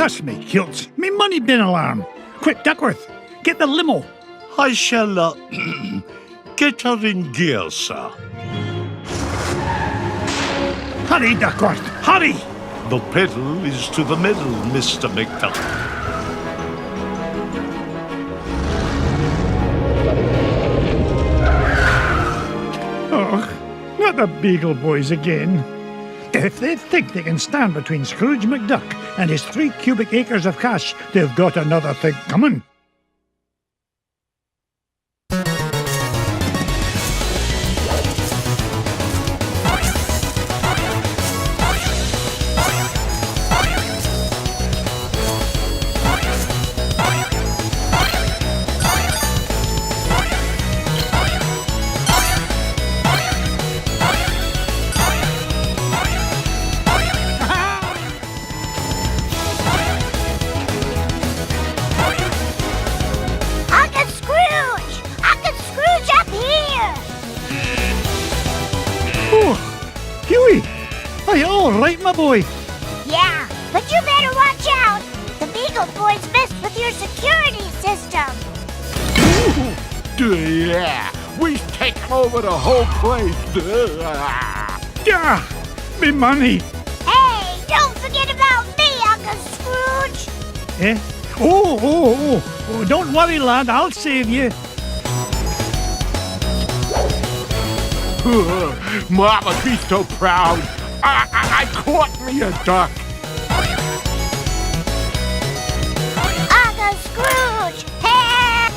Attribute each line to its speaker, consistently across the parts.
Speaker 1: Cuss me, kilts. Me money bin alarm. Quick, Duckworth, get the limo.
Speaker 2: I shall, get her in gear, sir.
Speaker 1: Hurry, Duckworth, hurry!
Speaker 2: The pedal is to the middle, Mr. McDuck.
Speaker 1: Oh, not the Beagle Boys again. If they think they can stand between Scrooge McDuck and his 3 cubic acres of cash, they've got another thing coming. All right, my boy.
Speaker 3: Yeah, but you better watch out. The Beagle Boys messed with your security system.
Speaker 4: Yeah, we've taken over the whole place.
Speaker 1: Yeah, me money.
Speaker 3: Hey, don't forget about me, Uncle Scrooge.
Speaker 1: Eh? Oh, don't worry, lad. I'll save you.
Speaker 4: Mama, be so proud. I caught me a duck.
Speaker 3: Uncle Scrooge, help!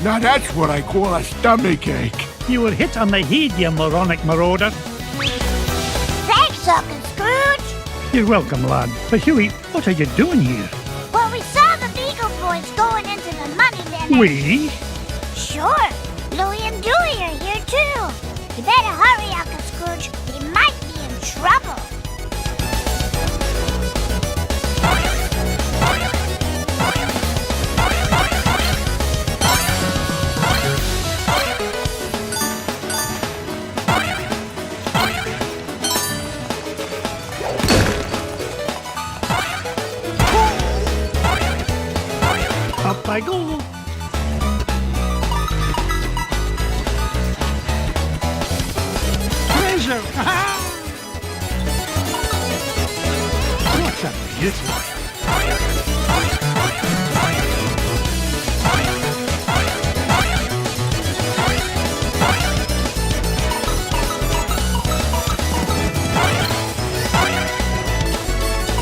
Speaker 4: Now that's what I call a stomach ache.
Speaker 1: You were hit on the head, you moronic marauder.
Speaker 3: Thanks, Uncle Scrooge.
Speaker 1: You're welcome, lad. But Huey, what are you doing here?
Speaker 3: Well, we saw the Beagle Boys going into the money bin.
Speaker 1: We?
Speaker 3: Sure. Louie and Dewey are here, too. You better hurry, Uncle Scrooge. They might be in trouble.
Speaker 1: Up I go. What a beauty!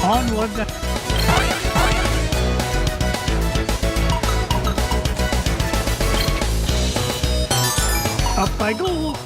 Speaker 1: Onward. Up I go.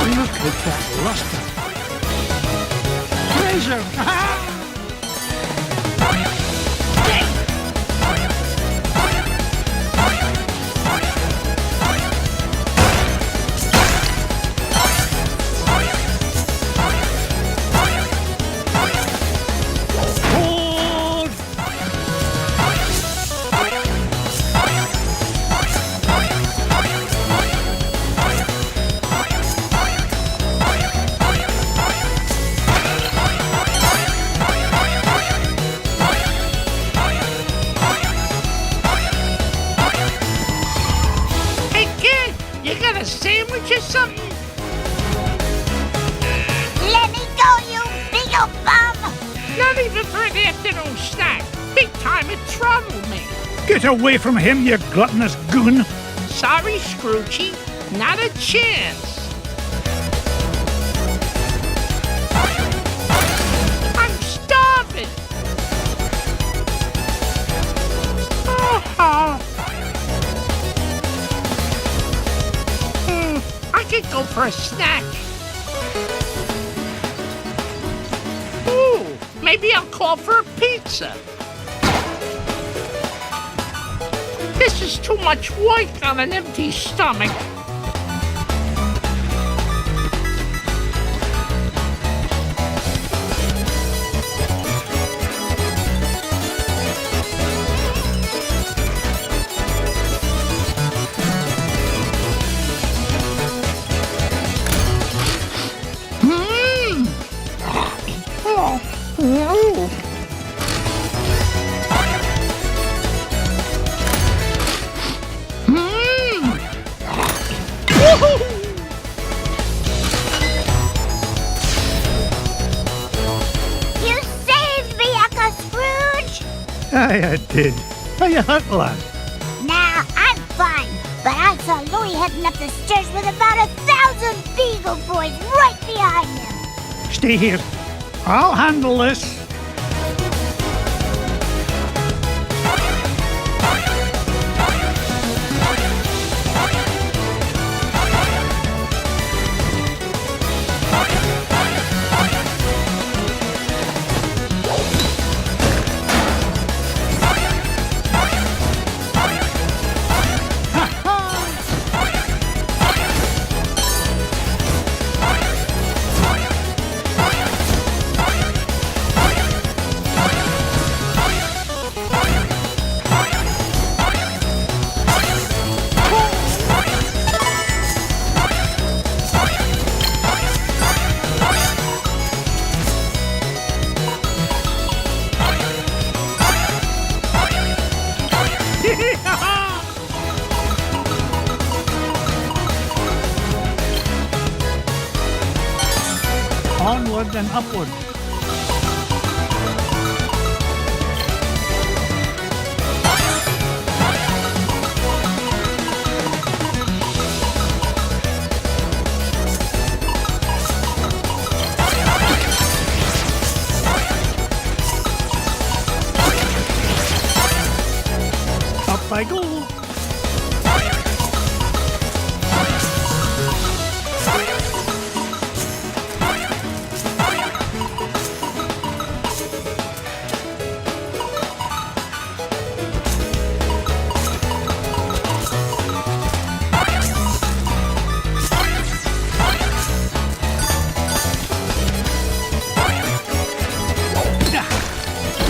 Speaker 1: Look at that luster. Treasure!
Speaker 5: A sandwich or something?
Speaker 3: Let me go, you big old bum!
Speaker 5: Not even for an afternoon snack. Big time in trouble, man.
Speaker 1: Get away from him, you gluttonous goon!
Speaker 5: Sorry, Scroogey. Not a chance. I'm starving. I could go for a snack. Ooh, maybe I'll call for a pizza. This is too much work on an empty stomach.
Speaker 3: You saved me, Uncle Scrooge!
Speaker 1: Aye, I did. How you hurt, lad?
Speaker 3: Nah, I'm fine. But I saw Louie heading up the stairs with about 1,000 Beagle Boys right behind him.
Speaker 1: Stay here. I'll handle this. Onward and upward. Up I go.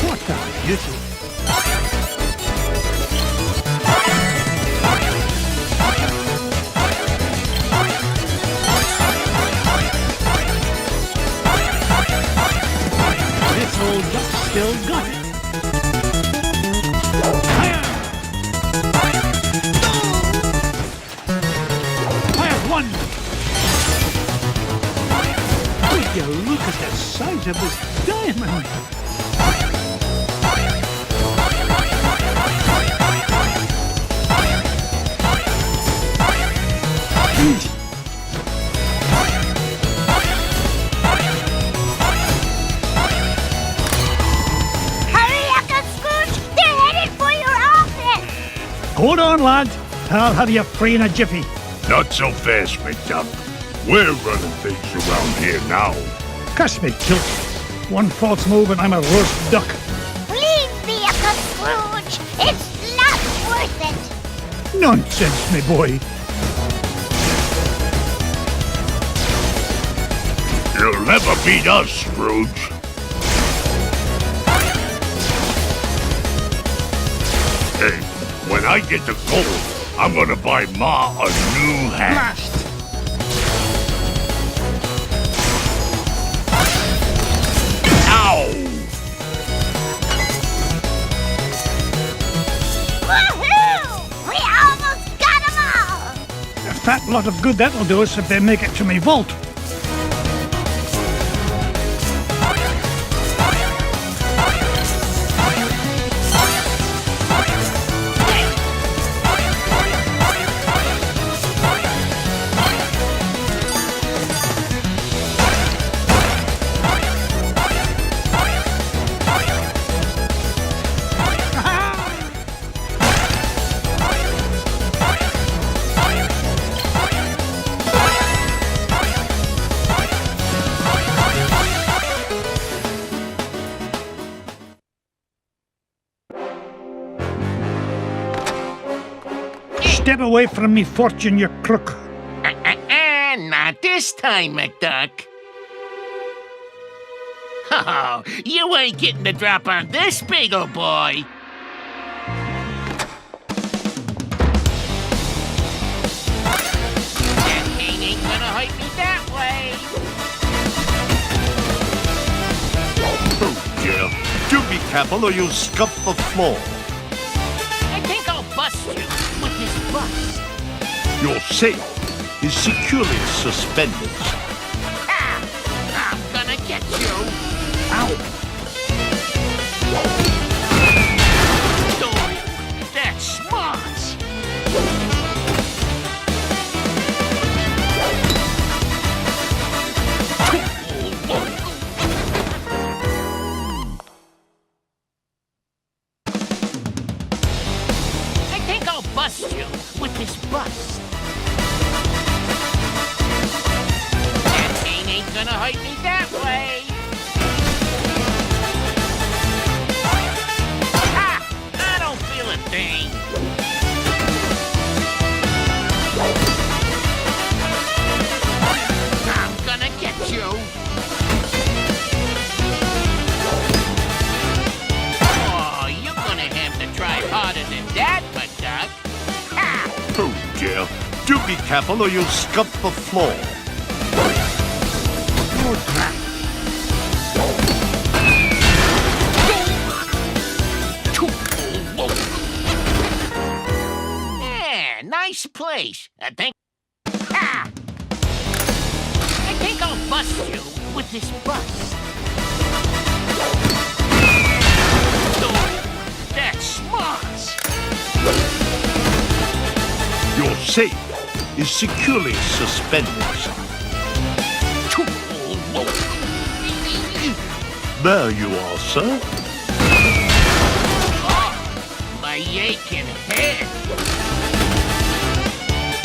Speaker 1: What a beauty. This old duck still got it. Fire! Fire one! Would you look at the size of this diamond?
Speaker 3: Hurry, Uncle Scrooge! They're headed for your office!
Speaker 1: Hold on, lad. I'll have you free in a jiffy.
Speaker 2: Not so fast, McDuck. We're running things around here now.
Speaker 1: Cuss me, tilt. One false move and I'm a roast duck.
Speaker 3: Leave me, Uncle Scrooge! It's not worth it!
Speaker 1: Nonsense, me boy.
Speaker 2: You'll never beat us, Scrooge. Hey, when I get to gold, I'm gonna buy Ma a new hat.
Speaker 1: Blast!
Speaker 2: Ow!
Speaker 3: Woohoo! We almost got them all!
Speaker 1: A fat lot of good that'll do us if they make it to me vault. Get away from me, Fortune, you crook.
Speaker 5: Not this time, McDuck. Oh, you ain't getting the drop on this big old boy. That thing ain't gonna hurt me that way.
Speaker 2: Oh, dear. Do be careful or you'll scuff the floor.
Speaker 5: I think I'll bust you with this bus.
Speaker 2: Your safe is securely suspended.
Speaker 5: Ah, I'm gonna get you.
Speaker 2: Ow!
Speaker 5: Oh, that's smart. I think I'll bust you with this bus. That thing ain't gonna hurt me that way. Ha! I don't feel a thing. I'm gonna get you. Oh, you're gonna have to try harder than that, McDuck. Ha!
Speaker 2: Oh, dear. Do be careful or you'll scuff the floor.
Speaker 5: Yeah, nice place. I think. Ah! I think I'll bust you with this bus. Oh, that's smart.
Speaker 2: Your safe is securely suspended. There you are, sir.
Speaker 5: Oh, my aching head.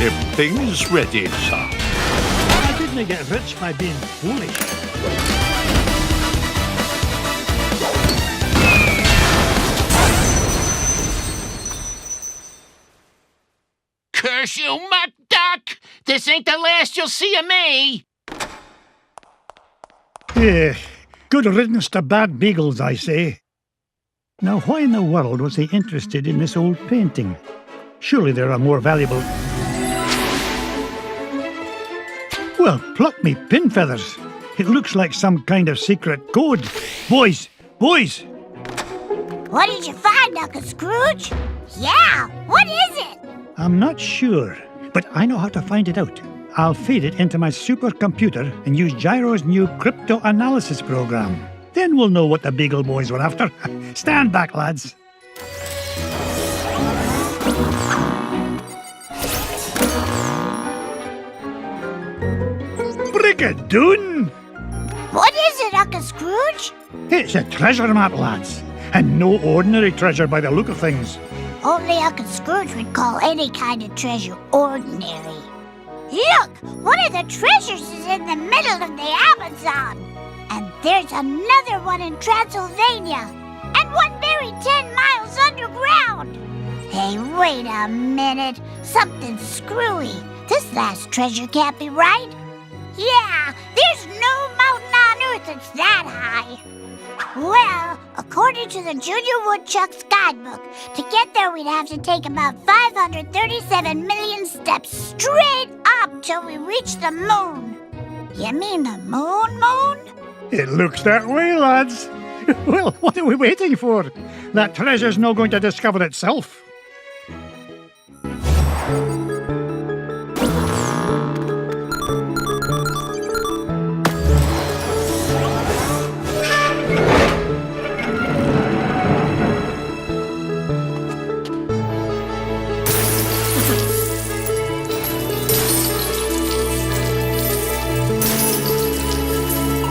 Speaker 2: Everything is ready, sir.
Speaker 1: I didn't get rich by being foolish.
Speaker 5: Curse you, McDuck! This ain't the last you'll see of me!
Speaker 1: Yeah, good riddance to bad beagles, I say. Now, why in the world was he interested in this old painting? Surely there are more valuable... Well, pluck me pin feathers. It looks like some kind of secret code. Boys! Boys!
Speaker 3: What did you find, Uncle Scrooge? Yeah, what is it?
Speaker 1: I'm not sure, but I know how to find it out. I'll feed it into my supercomputer and use Gyro's new crypto analysis program. Then we'll know what the Beagle Boys were after. Stand back, lads. Brigadoon!
Speaker 3: What is it, Uncle Scrooge?
Speaker 1: It's a treasure map, lads. And no ordinary treasure by the look of things.
Speaker 3: Only Uncle Scrooge would call any kind of treasure ordinary. Look! One of the treasures is in the middle of the Amazon. And there's another one in Transylvania. And one buried 10 miles underground. Hey, wait a minute. Something's screwy. This last treasure can't be right. Yeah, there's no mountain on earth that's that high. Well, according to the Junior Woodchuck's guidebook, to get there we'd have to take about 537 million steps straight up till we reach the moon. You mean the moon?
Speaker 1: It looks that way, lads. Well, what are we waiting for? That treasure's not going to discover itself.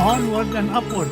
Speaker 1: Onward and upward.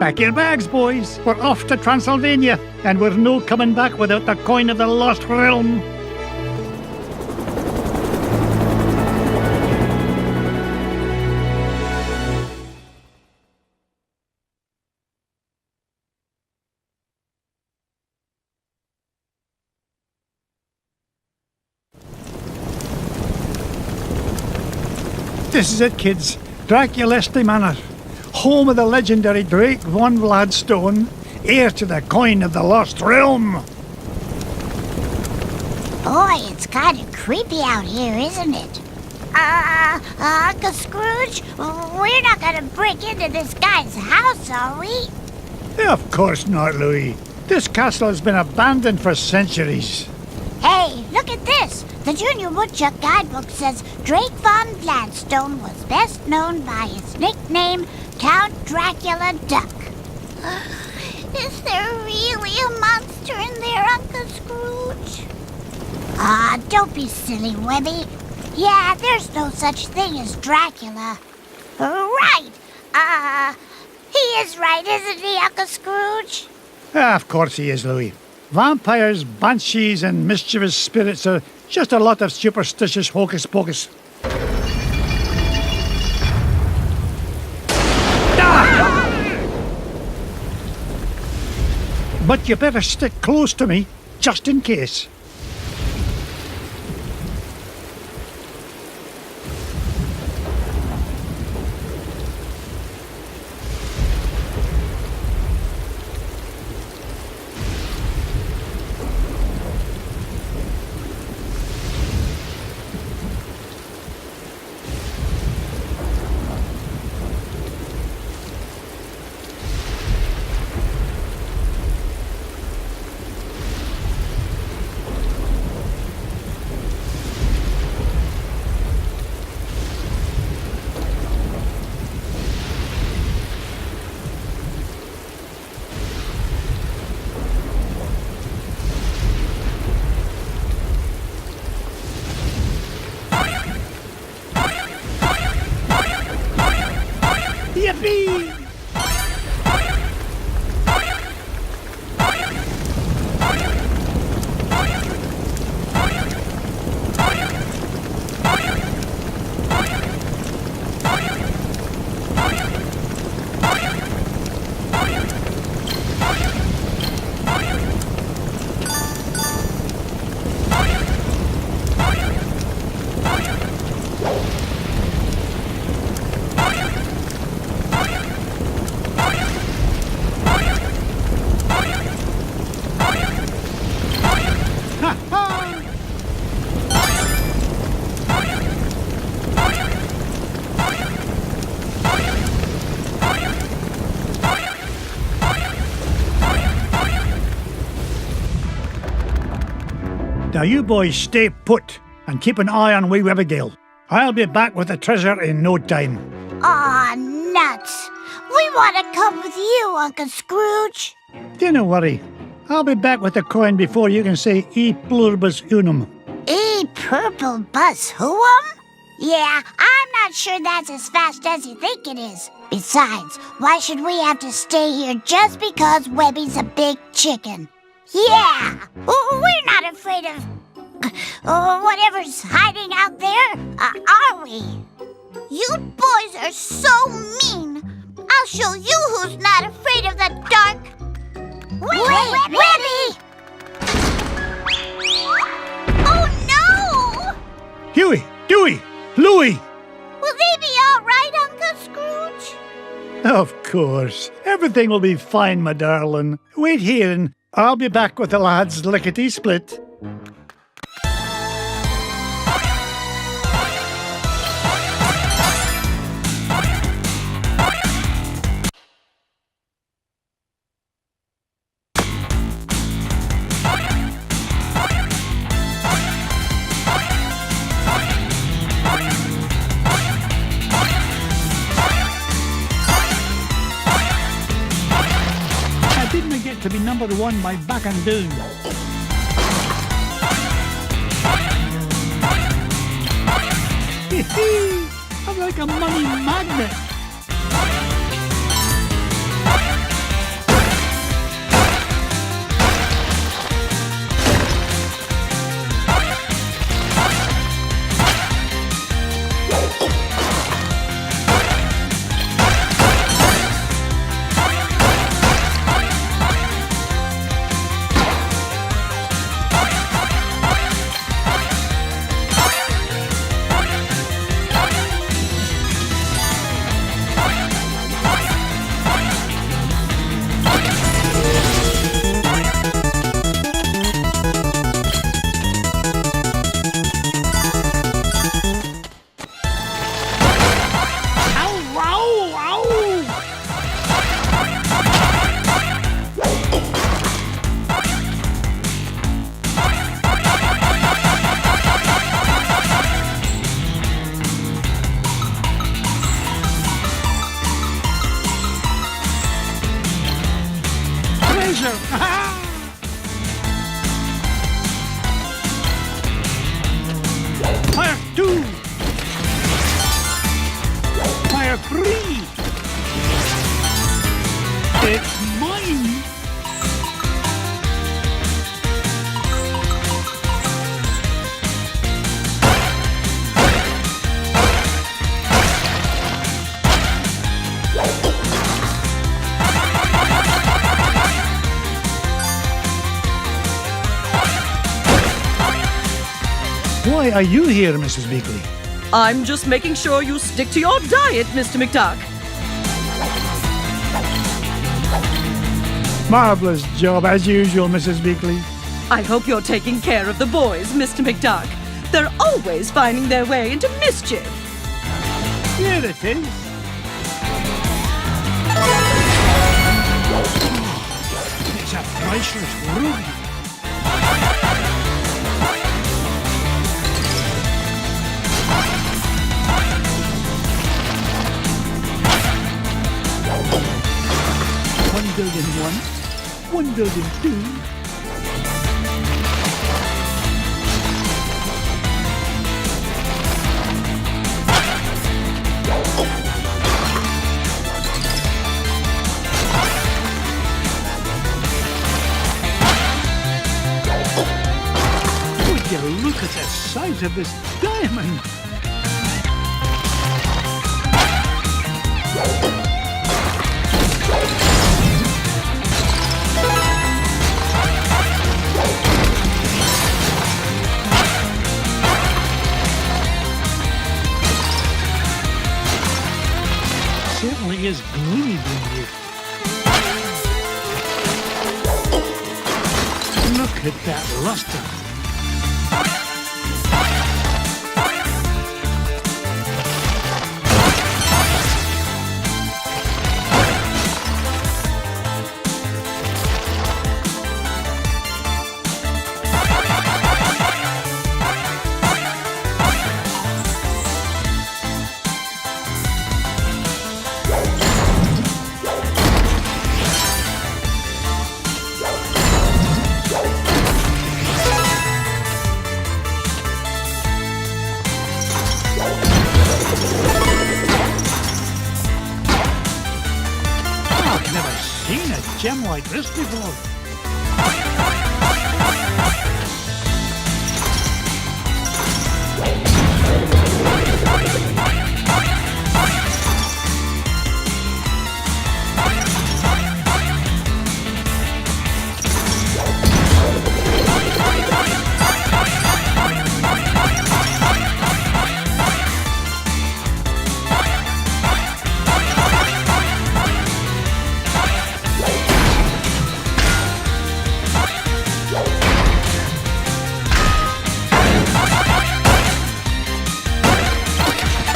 Speaker 1: Pack your bags, boys. We're off to Transylvania, and we're no coming back without the coin of the lost realm. This is it, kids. Ducktales Manor, home of the legendary Drake von Vladstone, heir to the coin of the lost realm.
Speaker 3: Boy, it's kind of creepy out here, isn't it? Uncle Scrooge, we're not gonna break into this guy's house, are we?
Speaker 1: Of course not, Louis. This castle has been abandoned for centuries.
Speaker 3: Hey, look at this. The Junior Woodchuck guidebook says Drake von Vladstone was best known by his nickname, Count Dracula Duck. Is there really a monster in there, Uncle Scrooge? Don't be silly, Webby. Yeah, there's no such thing as Dracula. Right. He is right, isn't he, Uncle Scrooge?
Speaker 1: Of course he is, Louis. Vampires, banshees, and mischievous spirits are just a lot of superstitious hocus pocus. But you better stick close to me, just in case. Yippee! Now you boys stay put and keep an eye on wee Abigail. I'll be back with the treasure in no time.
Speaker 3: Aw, nuts. We want to come with you, Uncle Scrooge.
Speaker 1: Don't worry. I'll be back with the coin before you can say e pluribus unum.
Speaker 3: E purple bus who'um? Yeah, I'm not sure that's as fast as you think it is. Besides, why should we have to stay here just because Webby's a big chicken? Yeah, we're not afraid of whatever's hiding out there, are we? You boys are so mean. I'll show you who's not afraid of the dark. Webby! Oh no!
Speaker 1: Huey! Dewey! Louie!
Speaker 3: Will they be all right, Uncle Scrooge?
Speaker 1: Of course. Everything will be fine, my darling. Wait here and I'll be back with the lads lickety-split. To be number one by back and down. I'm like a money magnet. They're free! It's mine! Why are you here, Mrs. Beakley?
Speaker 6: I'm just making sure you stick to your diet, Mr. McDuck.
Speaker 1: Marvelous job, as usual, Mrs. Beakley.
Speaker 6: I hope you're taking care of the boys, Mr. McDuck. They're always finding their way into mischief.
Speaker 1: Here it is. It's a priceless rug. $1,000,001, $1,000,002. Would you look at the size of this diamond? Certainly is gloomy being here. Look at that luster. Seen a gem like this before.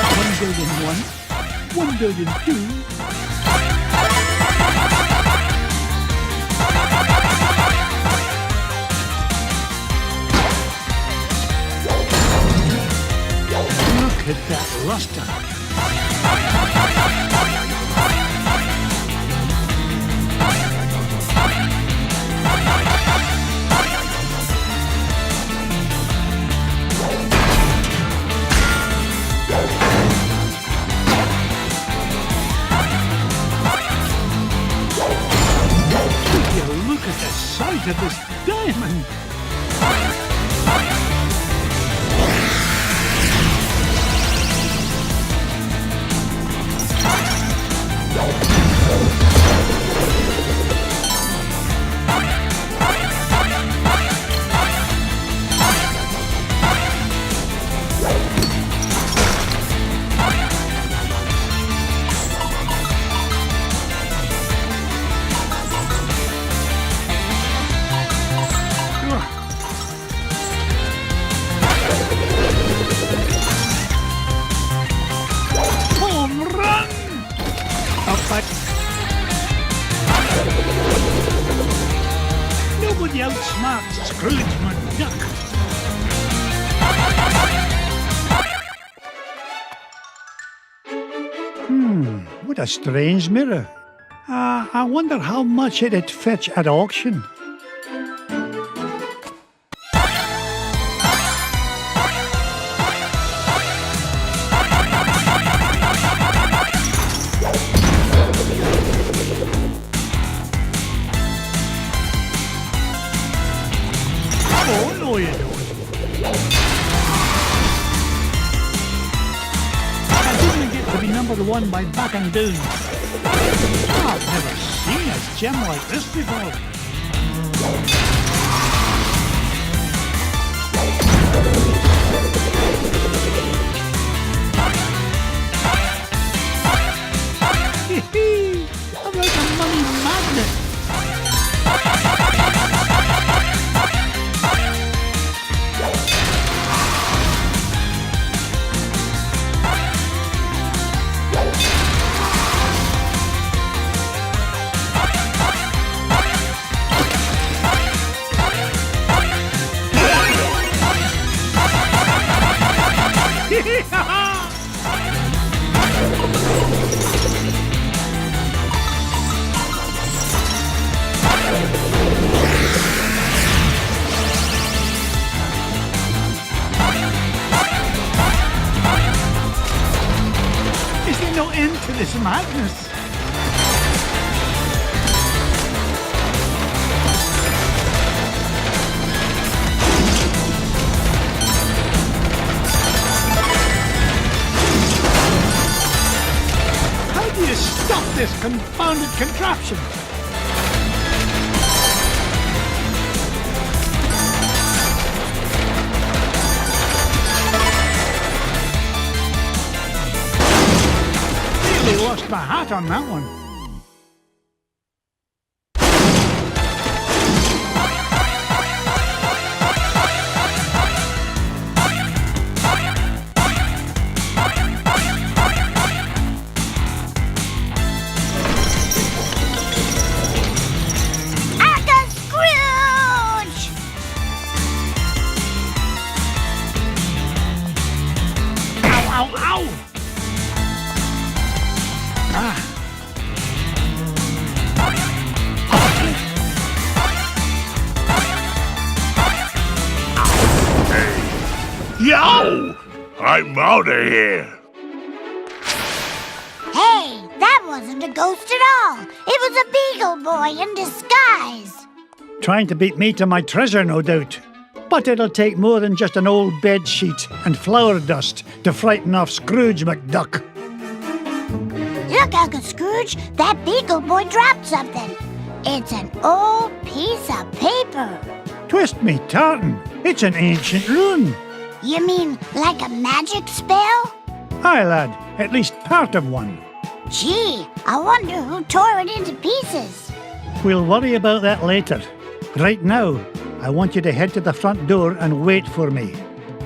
Speaker 1: $1,000,001, $1,000,002. Look at that luster. Look at the size of this diamond. Nobody outsmarts Scrooge McDuck. What a strange mirror. I wonder how much it'd fetch at auction. be #1 by back and down. I've never seen a gem like this before. I'm like a money magnet. Is there no end to this madness? How do you stop this confounded contraption? Really lost my hat on that one.
Speaker 3: Uncle Scrooge!
Speaker 1: Ow, ow, ow! Ah.
Speaker 2: Yow! I'm out of here.
Speaker 3: Hey, that wasn't a ghost at all. It was a beagle boy in disguise.
Speaker 1: Trying to beat me to my treasure, no doubt. But it'll take more than just an old bed sheet and flour dust to frighten off Scrooge McDuck.
Speaker 3: Look, Uncle Scrooge, that beagle boy dropped something. It's an old piece of paper.
Speaker 1: Twist me tartan, it's an ancient rune.
Speaker 3: You mean like a magic spell?
Speaker 1: Aye, lad, at least part of one.
Speaker 3: Gee, I wonder who tore it into pieces.
Speaker 1: We'll worry about that later. Right now, I want you to head to the front door and wait for me.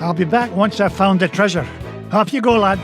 Speaker 1: I'll be back once I've found the treasure. Off you go, lad.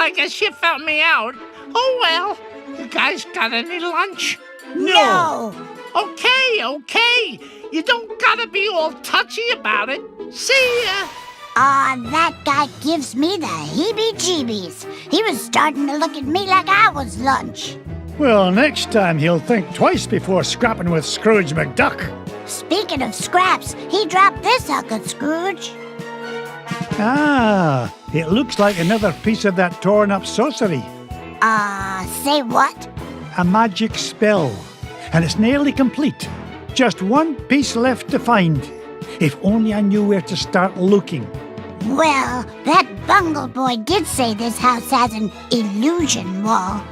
Speaker 5: I guess you found me out. Oh, well. You guys got any lunch?
Speaker 3: No!
Speaker 5: Okay. You don't gotta be all touchy about it. See ya.
Speaker 3: That guy gives me the heebie-jeebies. He was starting to look at me like I was lunch.
Speaker 1: Well, next time he'll think twice before scrapping with Scrooge McDuck.
Speaker 3: Speaking of scraps, he dropped this hunk of Scrooge.
Speaker 1: Ah, it looks like another piece of that torn-up sorcery.
Speaker 3: Say what?
Speaker 1: A magic spell. And it's nearly complete. Just one piece left to find. If only I knew where to start looking.
Speaker 3: Well, that bungle boy did say this house has an illusion wall.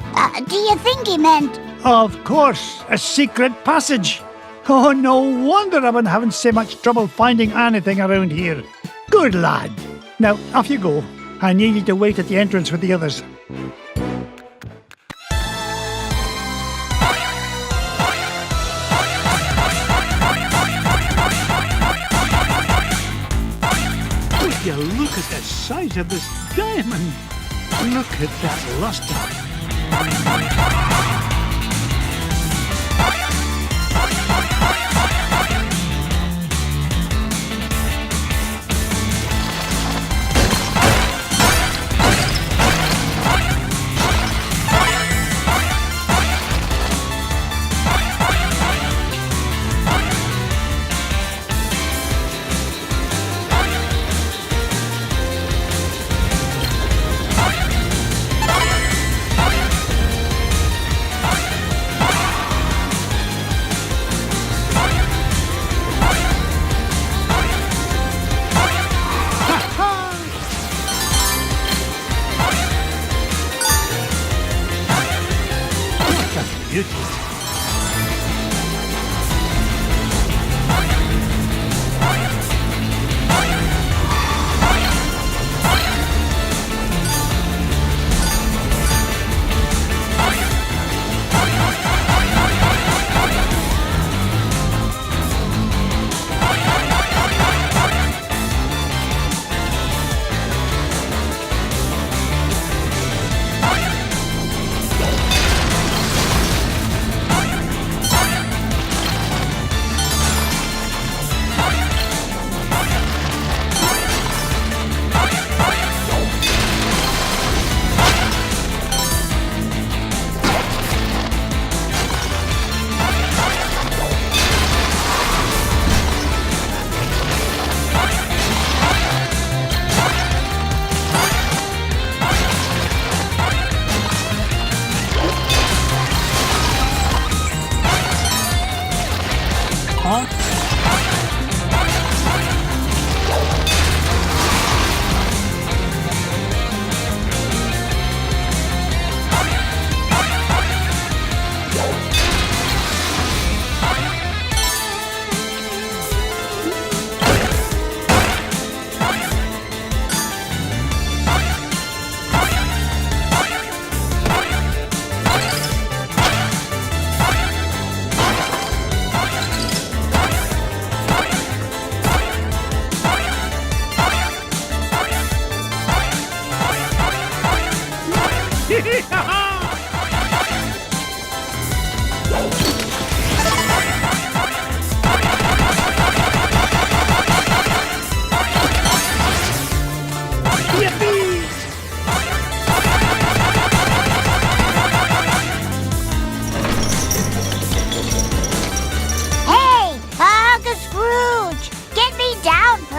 Speaker 3: Do you think he meant...
Speaker 1: Of course, a secret passage. Oh, no wonder I've been having so much trouble finding anything around here. Good lad. Now, off you go. I need you to wait at the entrance with the others. Would you look at the size of this diamond? Look at that luster.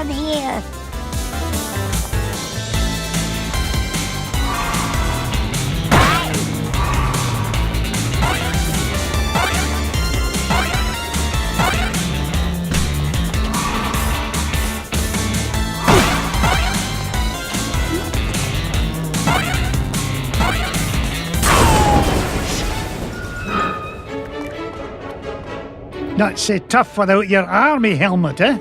Speaker 3: from here.
Speaker 1: Not so tough without your army helmet, eh?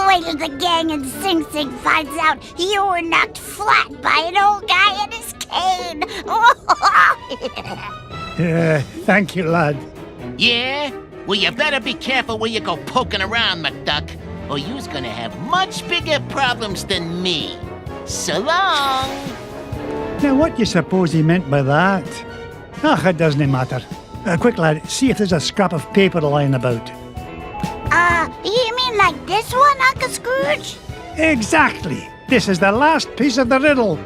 Speaker 3: Wait till the gang in Sing Sing finds out you were knocked flat by an old guy in his cane.
Speaker 1: Thank you, lad.
Speaker 5: Yeah? Well, you better be careful where you go poking around, McDuck, or you's gonna have much bigger problems than me. So long!
Speaker 1: Now, what do you suppose he meant by that? Ah, it doesn't matter. Quick, lad, see if there's a scrap of paper lying about.
Speaker 3: You mean like this one, Uncle Scrooge?
Speaker 1: Exactly. This is the last piece of the riddle.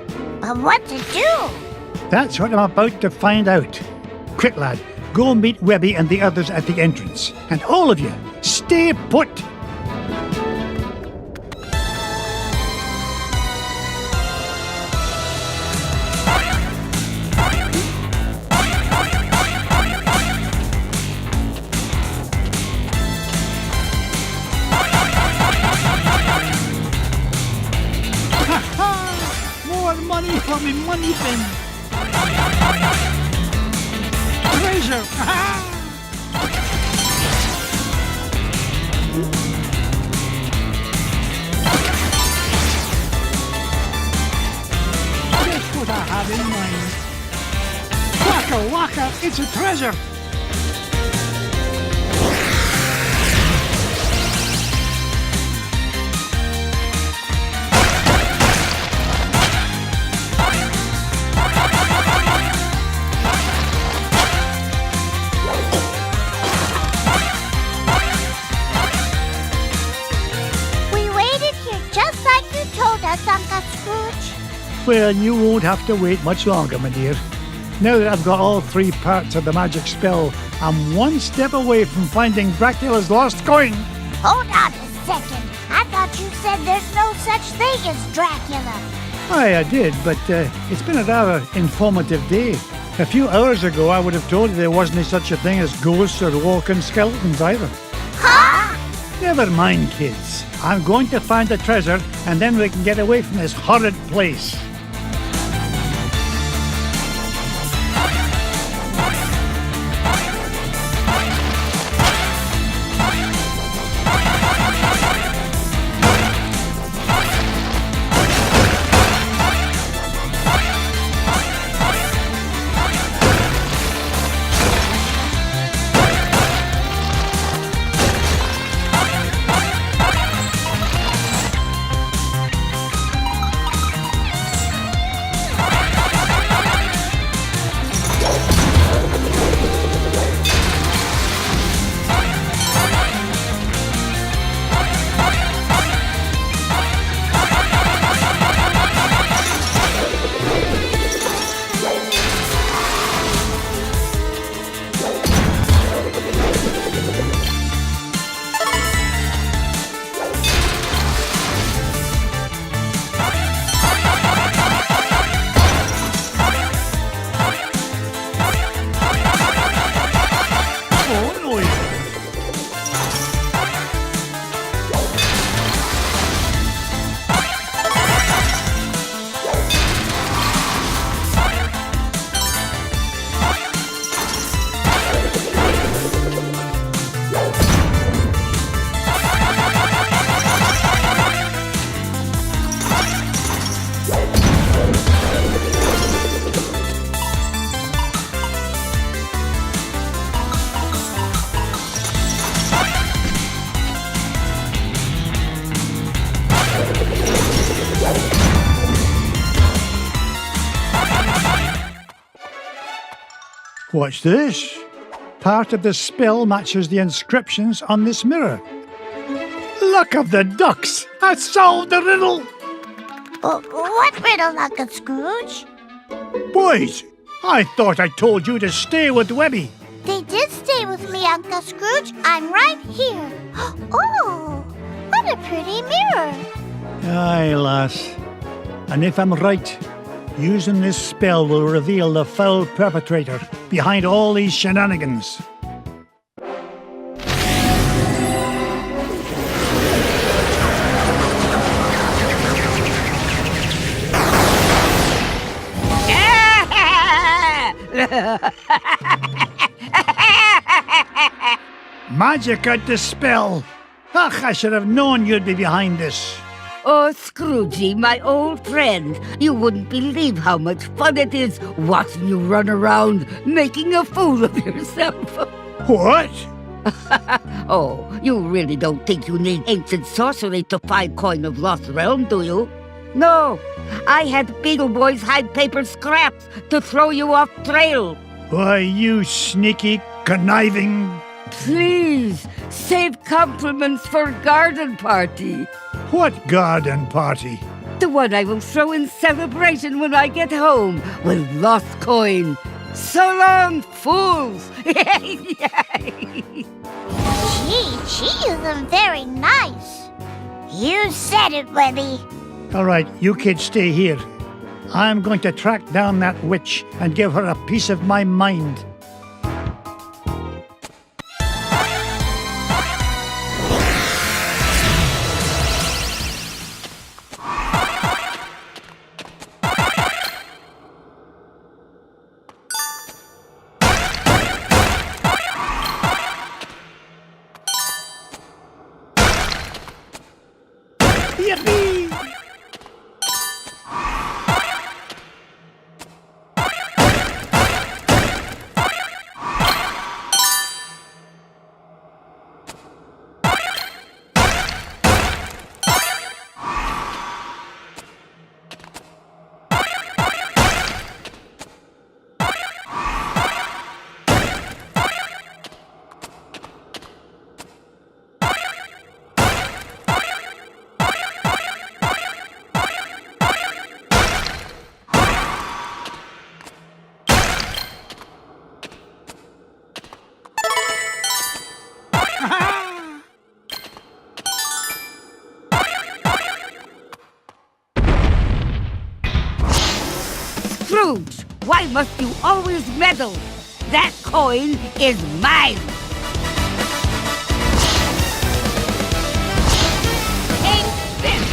Speaker 3: But what's it do?
Speaker 1: That's what I'm about to find out. Quick, lad, go meet Webby and the others at the entrance. And all of you, stay put. More money for me money bin. Treasure. Just what I have in mind. Waka waka, it's a treasure.
Speaker 3: Uncle Scrooge?
Speaker 1: Well, you won't have to wait much longer, my dear. Now that I've got all 3 parts of the magic spell, I'm one step away from finding Dracula's lost coin.
Speaker 3: Hold on a second. I thought you said there's no such thing as Dracula.
Speaker 1: Aye, I did, but it's been a rather informative day. A few hours ago, I would have told you there wasn't such a thing as ghosts or walking skeletons either.
Speaker 3: Huh?
Speaker 1: Never mind, kids. I'm going to find the treasure, and then we can get away from this horrid place. Watch this. Part of the spell matches the inscriptions on this mirror. Luck of the ducks! I solved the riddle!
Speaker 3: What riddle, Uncle Scrooge?
Speaker 1: Boys, I thought I told you to stay with Webby.
Speaker 3: They did stay with me, Uncle Scrooge. I'm right here. Oh, what a pretty mirror.
Speaker 1: Aye, lass. And if I'm right, using this spell will reveal the foul perpetrator behind all these shenanigans. Magic at the spell. Ach, I should have known you'd be behind this.
Speaker 7: Oh, Scroogey, my old friend, you wouldn't believe how much fun it is watching you run around making a fool of yourself.
Speaker 1: What?
Speaker 7: Oh, you really don't think you need ancient sorcery to find coin of lost realm, do you? No, I had Beetle Boys hide paper scraps to throw you off trail.
Speaker 1: Why, you sneaky, conniving...
Speaker 7: Please, save compliments for garden party.
Speaker 1: What garden party?
Speaker 7: The one I will throw in celebration when I get home with lost coin. So long, fools!
Speaker 3: Gee, she isn't very nice. You said it, Webby.
Speaker 1: All right, you kids stay here. I'm going to track down that witch and give her a piece of my mind. Yippee!
Speaker 7: Scrooge, why must you always meddle? That coin is mine. Take this.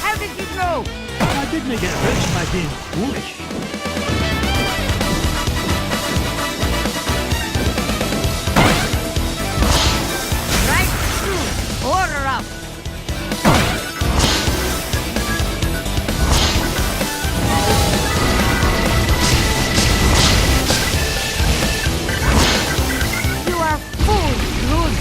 Speaker 7: How did you know?
Speaker 1: I didn't get rich by being foolish.
Speaker 7: Right through. Order up. You are fools, Scrooge.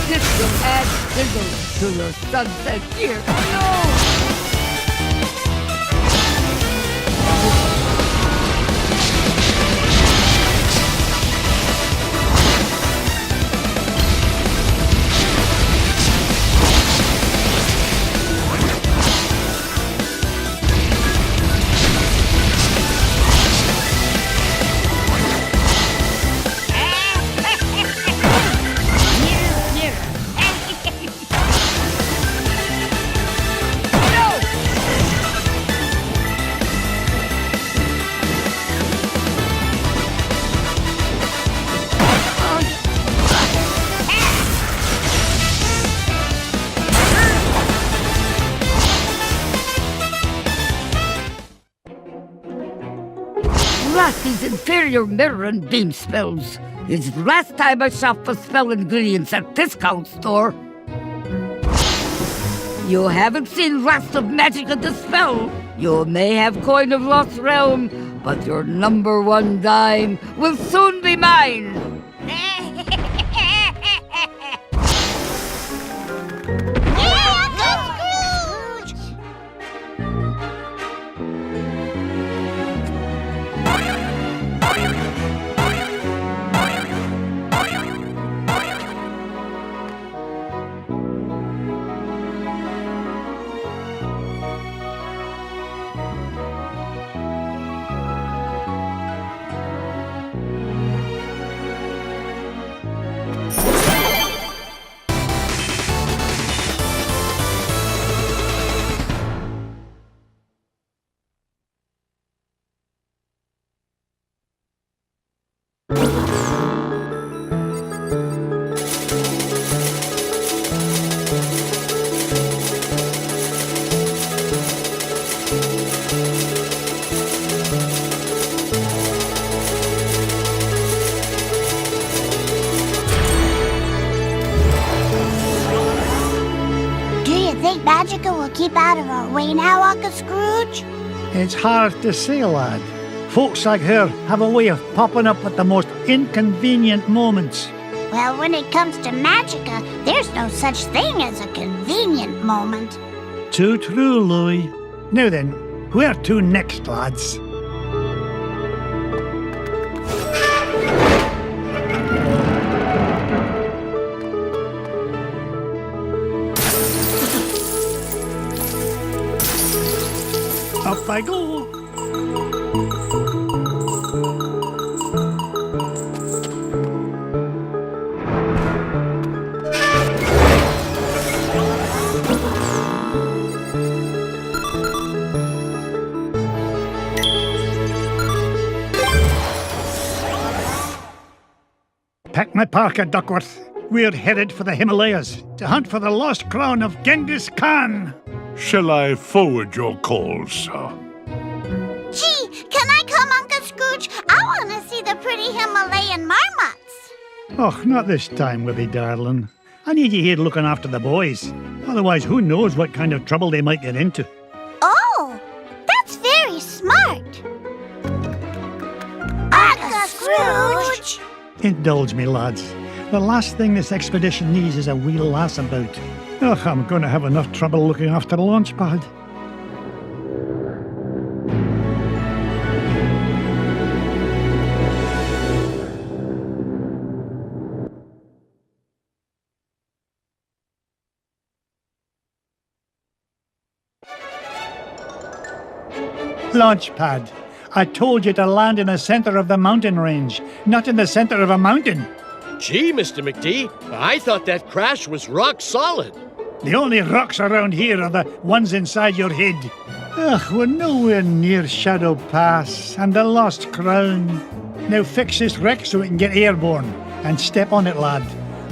Speaker 7: This will add sizzle to your sunset here. No! These inferior mirror and beam spells. It's the last time I shop for spell ingredients at discount store. You haven't seen Last of Magic and the Spell. You may have coin of Lost Realm, but your #1 dime will soon be mine.
Speaker 3: Magica will keep out of our way now, Uncle Scrooge?
Speaker 1: It's hard to say, lad. Folks like her have a way of popping up at the most inconvenient moments.
Speaker 3: Well, when it comes to Magica, there's no such thing as a convenient moment.
Speaker 1: Too true, Louis. Now then, where to next, lads? Up I go. Pack my parka, Duckworth. We're headed for the Himalayas to hunt for the lost crown of Genghis Khan.
Speaker 2: Shall I forward your call, sir?
Speaker 3: Gee, can I come, Uncle Scrooge? I want to see the pretty Himalayan marmots.
Speaker 1: Oh, not this time, Wibby darling. I need you here looking after the boys. Otherwise, who knows what kind of trouble they might get into.
Speaker 3: Oh, that's very smart. Uncle Scrooge!
Speaker 1: Indulge me, lads. The last thing this expedition needs is a wee lass about. Ugh, I'm going to have enough trouble looking after the launch pad. Launch pad. I told you to land in the center of the mountain range, not in the center of a mountain.
Speaker 8: Gee, Mr. McD, I thought that crash was rock solid.
Speaker 1: The only rocks around here are the ones inside your head. Ugh, we're nowhere near Shadow Pass and the Lost Crown. Now fix this wreck so we can get airborne. And step on it, lad.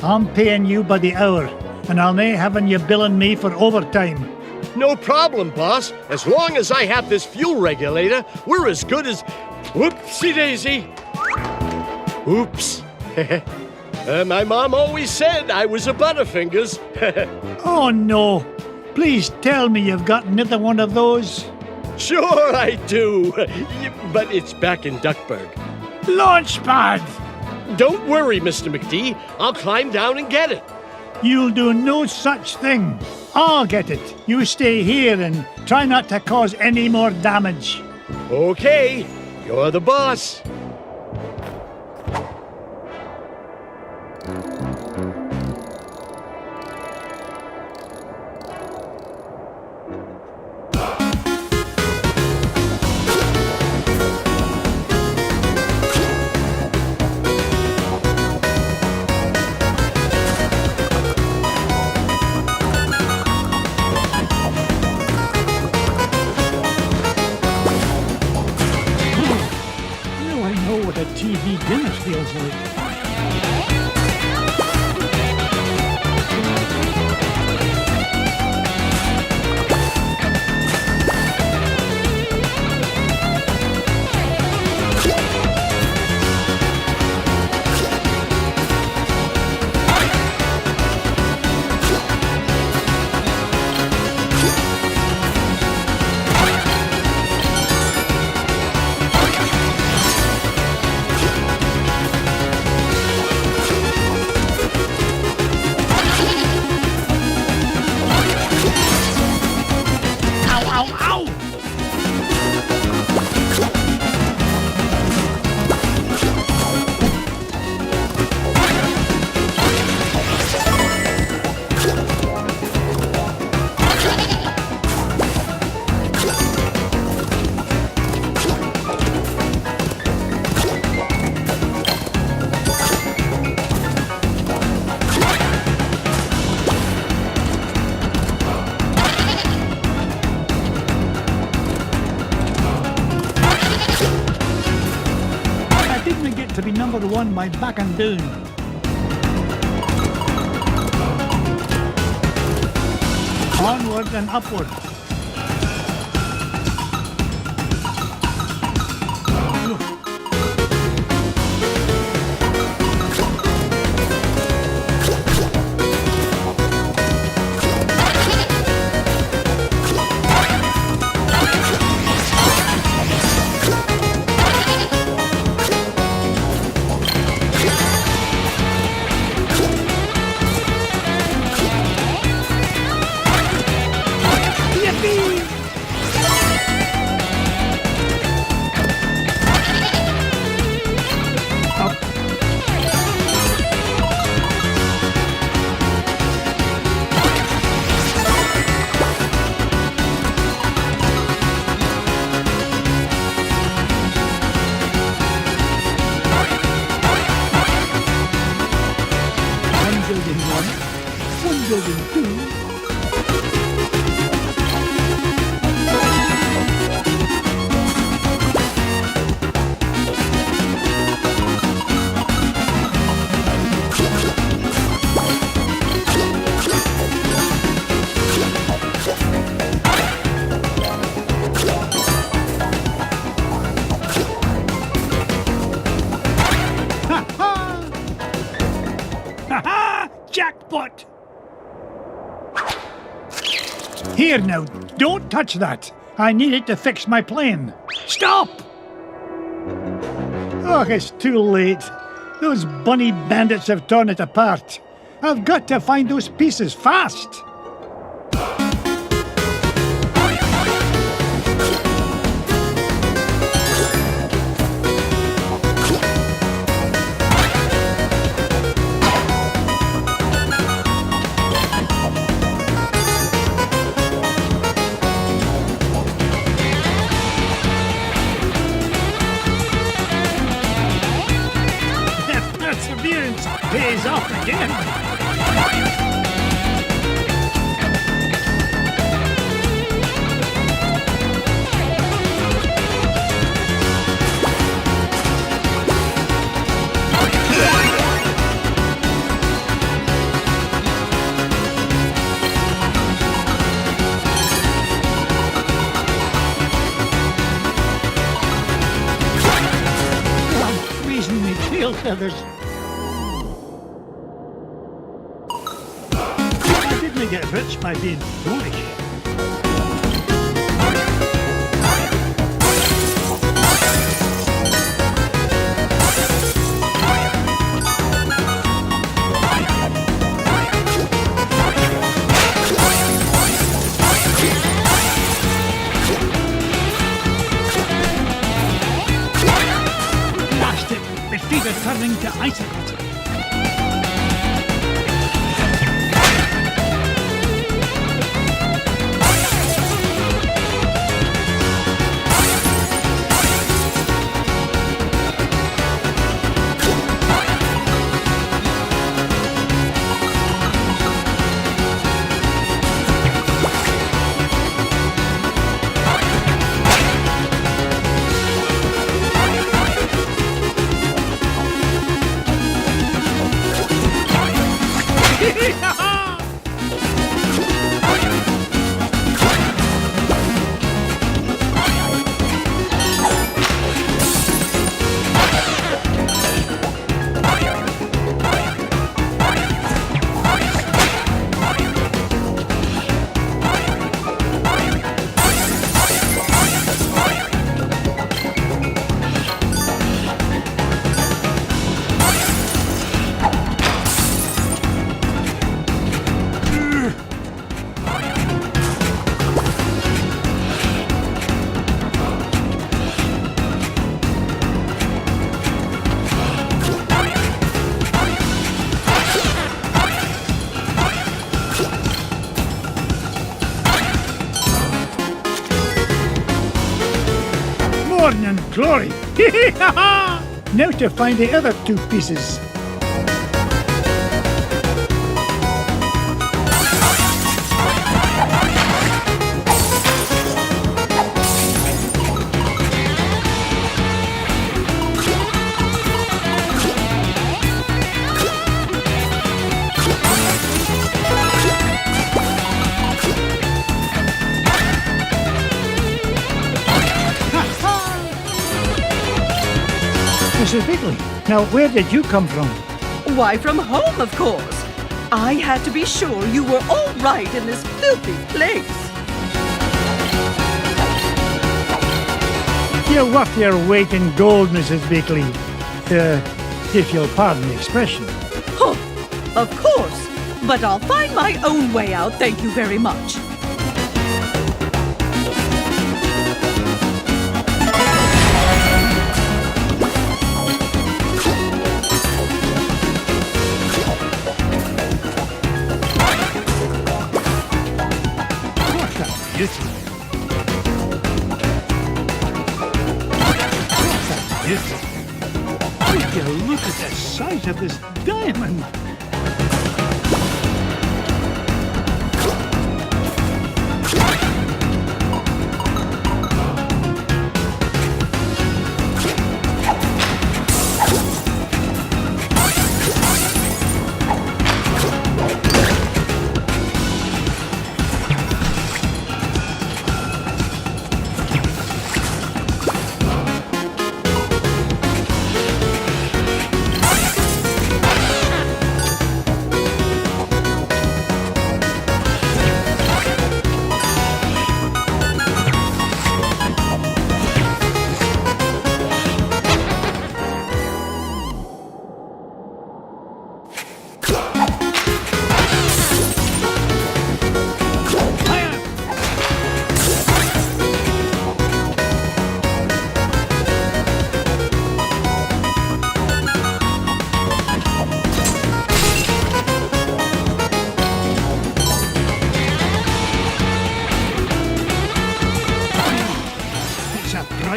Speaker 1: I'm paying you by the hour, and I'll nae having you billing me for overtime.
Speaker 8: No problem, boss. As long as I have this fuel regulator, we're as good as... Whoopsie daisy. Oops. My mom always said I was a Butterfingers.
Speaker 1: Oh no! Please tell me you've got another one of those.
Speaker 8: Sure I do, but it's back in Duckburg.
Speaker 1: Launch pad!
Speaker 8: Don't worry, Mr. McD. I'll climb down and get it.
Speaker 1: You'll do no such thing. I'll get it. You stay here and try not to cause any more damage.
Speaker 8: Okay, you're the boss.
Speaker 1: Now I know what a TV dinner feels like. To be number one by back and down. Onward and upward. building too. Jackpot! Here now, don't touch that. I need it to fix my plane. Stop! Oh, it's too late. Those bunny bandits have torn it apart. I've got to find those pieces fast. Perseverance pays off again. Freezing me tail feathers. I didn't get rich by being foolish. Blast it! My feet are turning to icicles. Morning glory! Now to find the other two pieces. Mrs. Bigley, now where did you come from?
Speaker 6: Why, from home, of course. I had to be sure you were all right in this filthy place.
Speaker 1: You're worth your weight in gold, Mrs. Bigley. If you'll pardon the expression.
Speaker 6: Huh, of course. But I'll find my own way out, thank you very much.
Speaker 1: Would you look at the size of this diamond?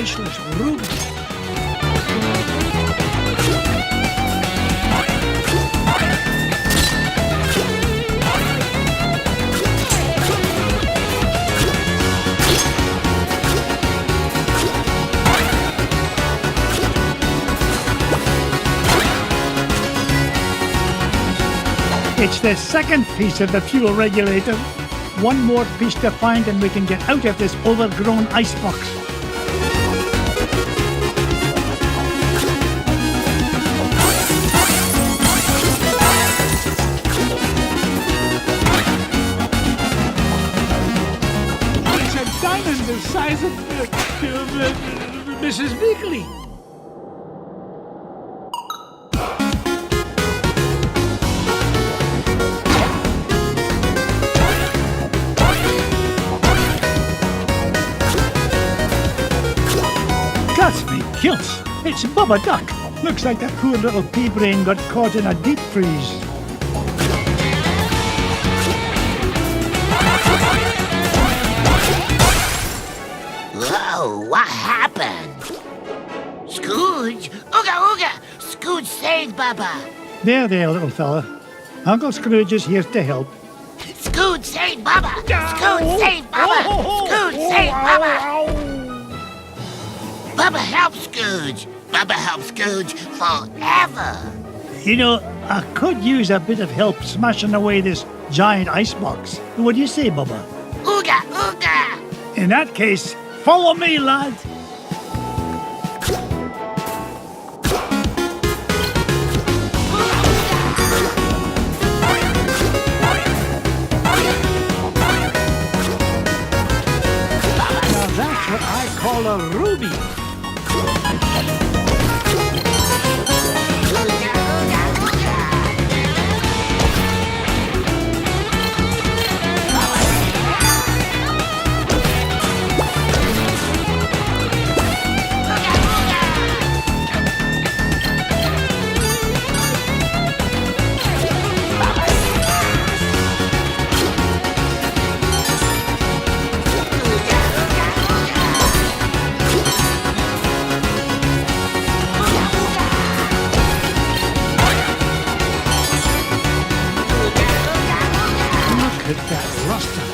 Speaker 1: priceless ruby. It's the second piece of the fuel regulator. One more piece to find and we can get out of this overgrown icebox.
Speaker 4: It's a diamond the size of Mrs. Weekly.
Speaker 1: That's me kilts. It's Bubba Duck. Looks like that poor little pea brain got caught in a deep freeze.
Speaker 5: Whoa, what happened? Scrooge? Ooga ooga! Scrooge saved Bubba!
Speaker 1: There, little fella. Uncle Scrooge is here to help.
Speaker 5: Scrooge saved Bubba! Scrooge saved Bubba! Scrooge saved Bubba! Bubba helps Scrooge! Bubba helps Scrooge forever!
Speaker 1: You know, I could use a bit of help smashing away this giant icebox. What do you say, Bubba?
Speaker 5: Ooga ooga!
Speaker 1: In that case, follow me, lad. Now that's what I call a ruby. Look at that luster.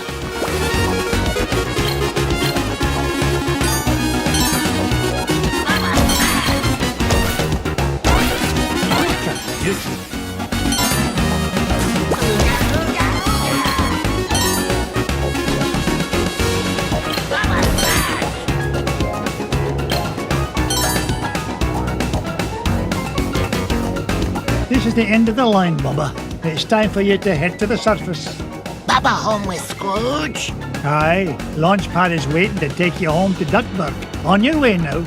Speaker 1: Look at beauty. This is the end of the line, Bubba. It's time for you to head to the surface.
Speaker 5: Bubba home with Scrooge?
Speaker 1: Aye, Launchpad is waiting to take you home to Duckburg. On your way now.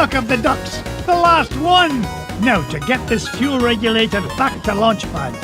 Speaker 1: Look up the ducks! The last one! Now to get this fuel regulator back to Launchpad.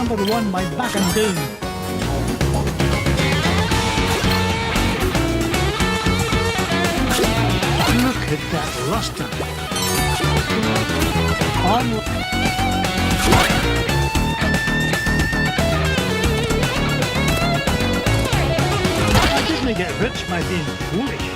Speaker 1: number one by backing down. Look at that luster. I didn't get rich by being foolish.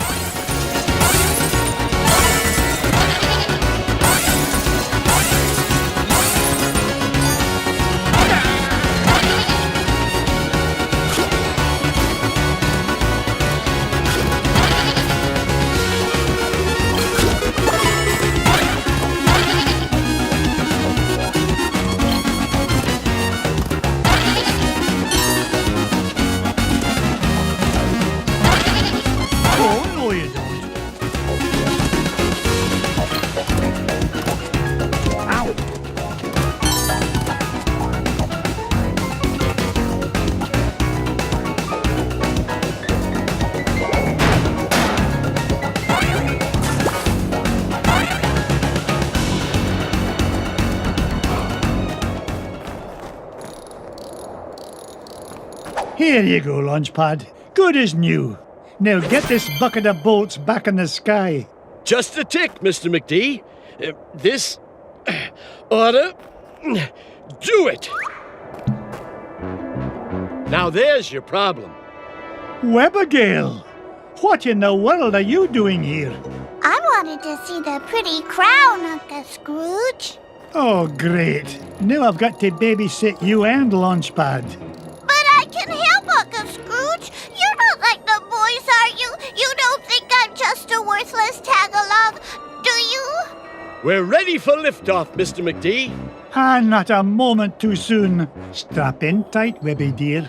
Speaker 1: Oh, no you don't. Ow! Here you go, Launchpad. Good as new. Now get this bucket of bolts back in the sky.
Speaker 8: Just a tick, Mr. McD. This oughta do it. Now there's your problem.
Speaker 1: Webigail, what in the world are you doing here?
Speaker 3: I wanted to see the pretty crown, Uncle Scrooge.
Speaker 1: Oh, great. Now I've got to babysit you and Launchpad.
Speaker 3: But I can help, Uncle Scrooge. You're not like the boys, are you? You don't think I'm just a worthless tag-along, do you?
Speaker 8: We're ready for liftoff, Mr. McD.
Speaker 1: Ah, not a moment too soon. Strap in tight, Webby dear.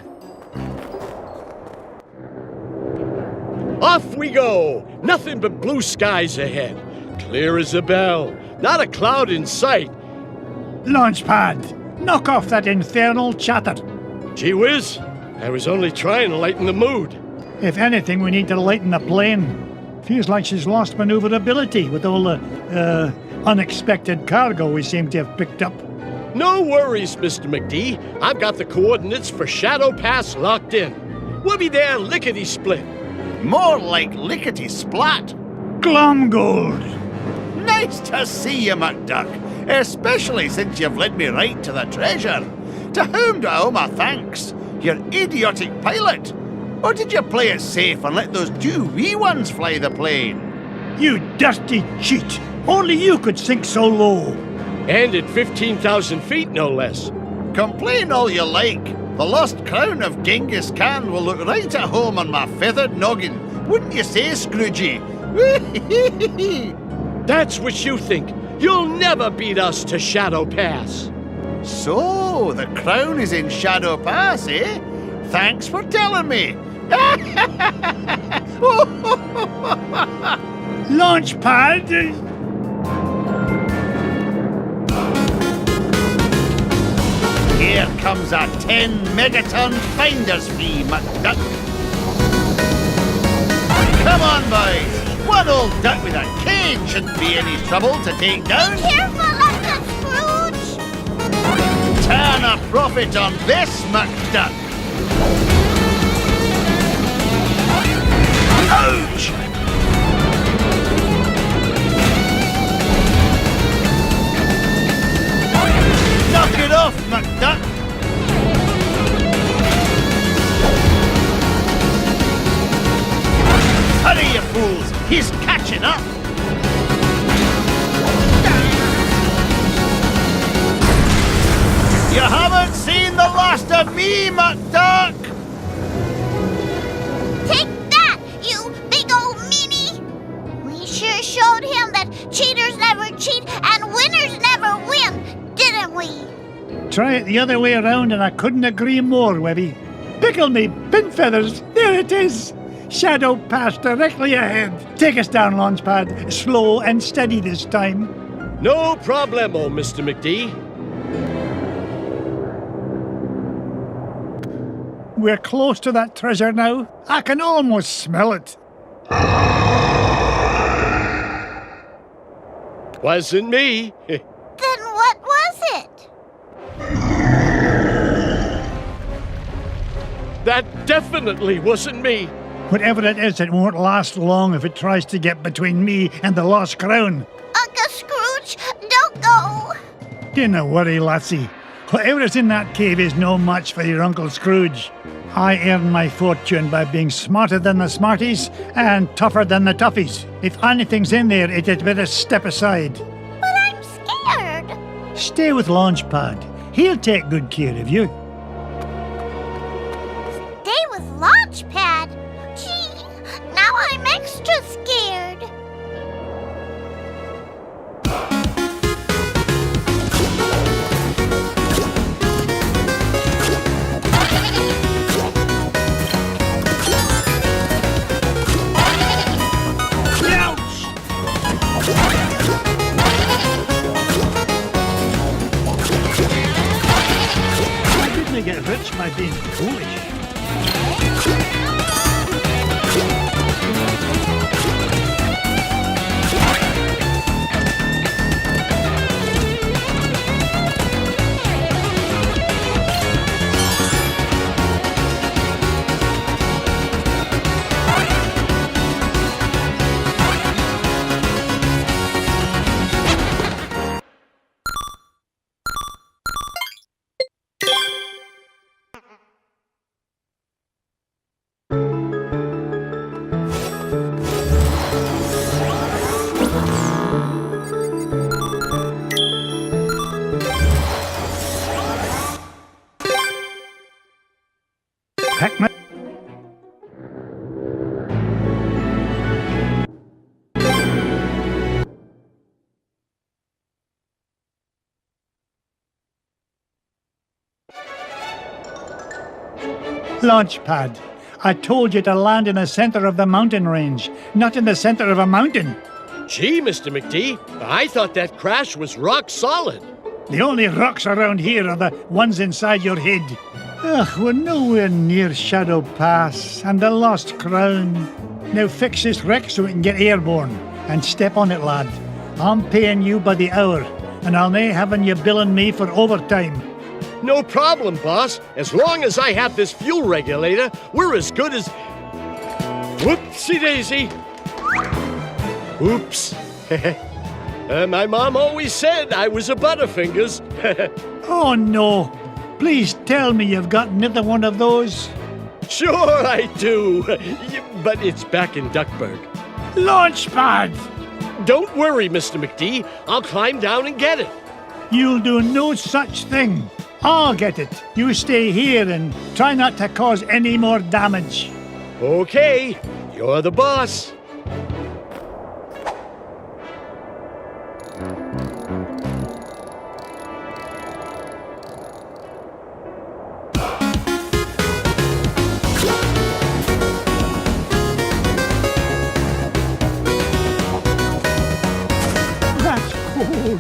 Speaker 8: Off we go! Nothing but blue skies ahead. Clear as a bell. Not a cloud in sight.
Speaker 1: Launchpad, knock off that infernal chatter.
Speaker 8: Gee whiz, I was only trying to lighten the mood.
Speaker 1: If anything, we need to lighten the plane. Feels like she's lost maneuverability with all the, unexpected cargo we seem to have picked up.
Speaker 8: No worries, Mr. McD. I've got the coordinates for Shadow Pass locked in. We'll be there lickety-split.
Speaker 9: More like lickety-splat.
Speaker 1: Glomgold!
Speaker 9: Nice to see you, McDuck, especially since you've led me right to the treasure. To whom do I owe my thanks? Your idiotic pilot? Or did you play it safe and let those two wee ones fly the plane?
Speaker 1: You dirty cheat! Only you could sink so low!
Speaker 8: And at 15,000 feet, no less.
Speaker 9: Complain all you like. The lost crown of Genghis Khan will look right at home on my feathered noggin. Wouldn't you say, Scroogey?
Speaker 8: That's what you think. You'll never beat us to Shadow Pass.
Speaker 9: So, the crown is in Shadow Pass, eh? Thanks for telling me.
Speaker 1: Launchpad!
Speaker 9: Here comes a 10 megaton finder's fee, McDuck. Come on, boys. One old duck with a cane shouldn't be any trouble to take down.
Speaker 3: Careful, Uncle Scrooge!
Speaker 9: Turn a profit on this, McDuck. Ouch! Knock it off, McDuck! Hurry, you fools! He's catching up! You haven't seen the last of me, McDuck!
Speaker 3: Take that, you big old meanie! We sure showed him that cheaters never cheat and winners never win, didn't we?
Speaker 1: Try it the other way around and I couldn't agree more, Webby. Pickle me, pin feathers, there it is! Shadow Pass directly ahead. Take us down, Launchpad. Slow and steady this time.
Speaker 8: No problemo, Mr. McD.
Speaker 1: We're close to that treasure now. I can almost smell it.
Speaker 8: Wasn't me.
Speaker 3: Then what was it?
Speaker 8: That definitely wasn't me.
Speaker 1: Whatever it is, it won't last long if it tries to get between me and the lost crown.
Speaker 3: Uncle Scrooge, don't go.
Speaker 1: Dinna worry, lassie. Whatever is in that cave is no match for your Uncle Scrooge. I earn my fortune by being smarter than the smarties and tougher than the toughies. If anything's in there, it had better step aside.
Speaker 3: But I'm scared.
Speaker 1: Stay with Launchpad. He'll take good care of you.
Speaker 3: Stay with Launchpad? Gee, now I'm extra scared.
Speaker 1: Get rich by being foolish. Pac-Man. Launchpad. I told you to land in the center of the mountain range, not in the center of a mountain.
Speaker 8: Gee, Mr. McD, I thought that crash was rock solid.
Speaker 1: The only rocks around here are the ones inside your head. Ugh, we're nowhere near Shadow Pass and the Lost Crown. Now fix this wreck so we can get airborne. And step on it, lad. I'm paying you by the hour, and I'll nae having you billing me for overtime.
Speaker 8: No problem, boss. As long as I have this fuel regulator, we're as good as... Whoopsie-daisy. Oops. My mom always said I was a Butterfingers.
Speaker 1: Oh, no. Please tell me you've got another one of those.
Speaker 8: Sure I do. But it's back in Duckburg.
Speaker 1: Launchpad!
Speaker 8: Don't worry, Mr. McD. I'll climb down and get it.
Speaker 1: You'll do no such thing. I'll get it. You stay here and try not to cause any more damage.
Speaker 8: Okay, you're the boss.
Speaker 1: That's cool.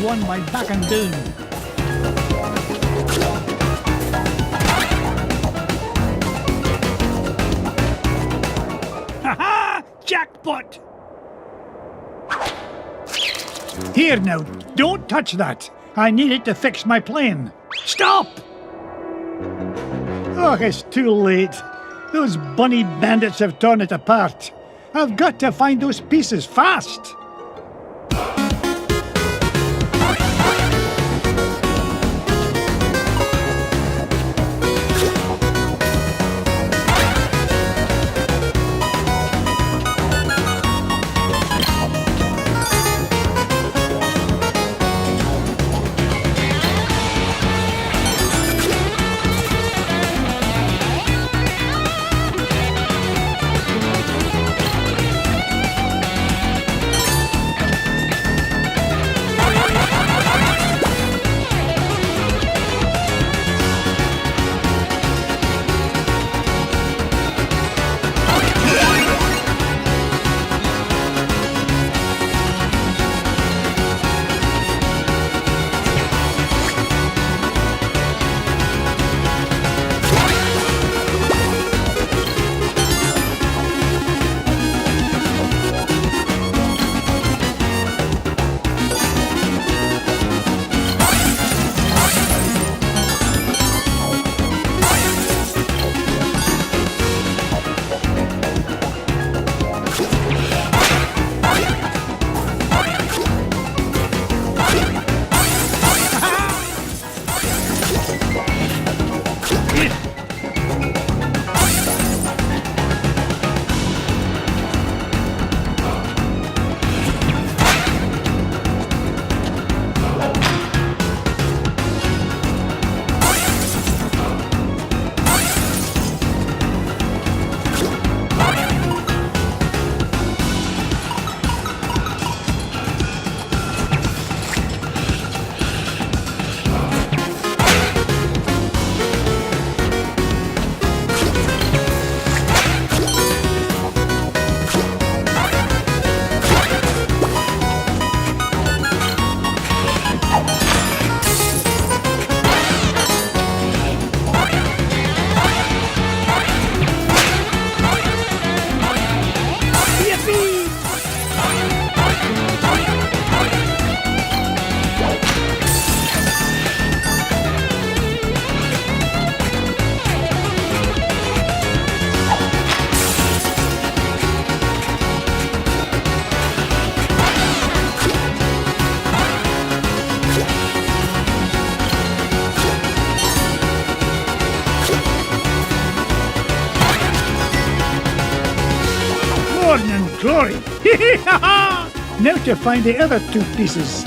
Speaker 1: One by backing down. Ha-ha! Jackpot! Here now, don't touch that. I need it to fix my plane. Stop! Oh, it's too late. Those bunny bandits have torn it apart. I've got to find those pieces fast. Glory! Now to find the other two pieces.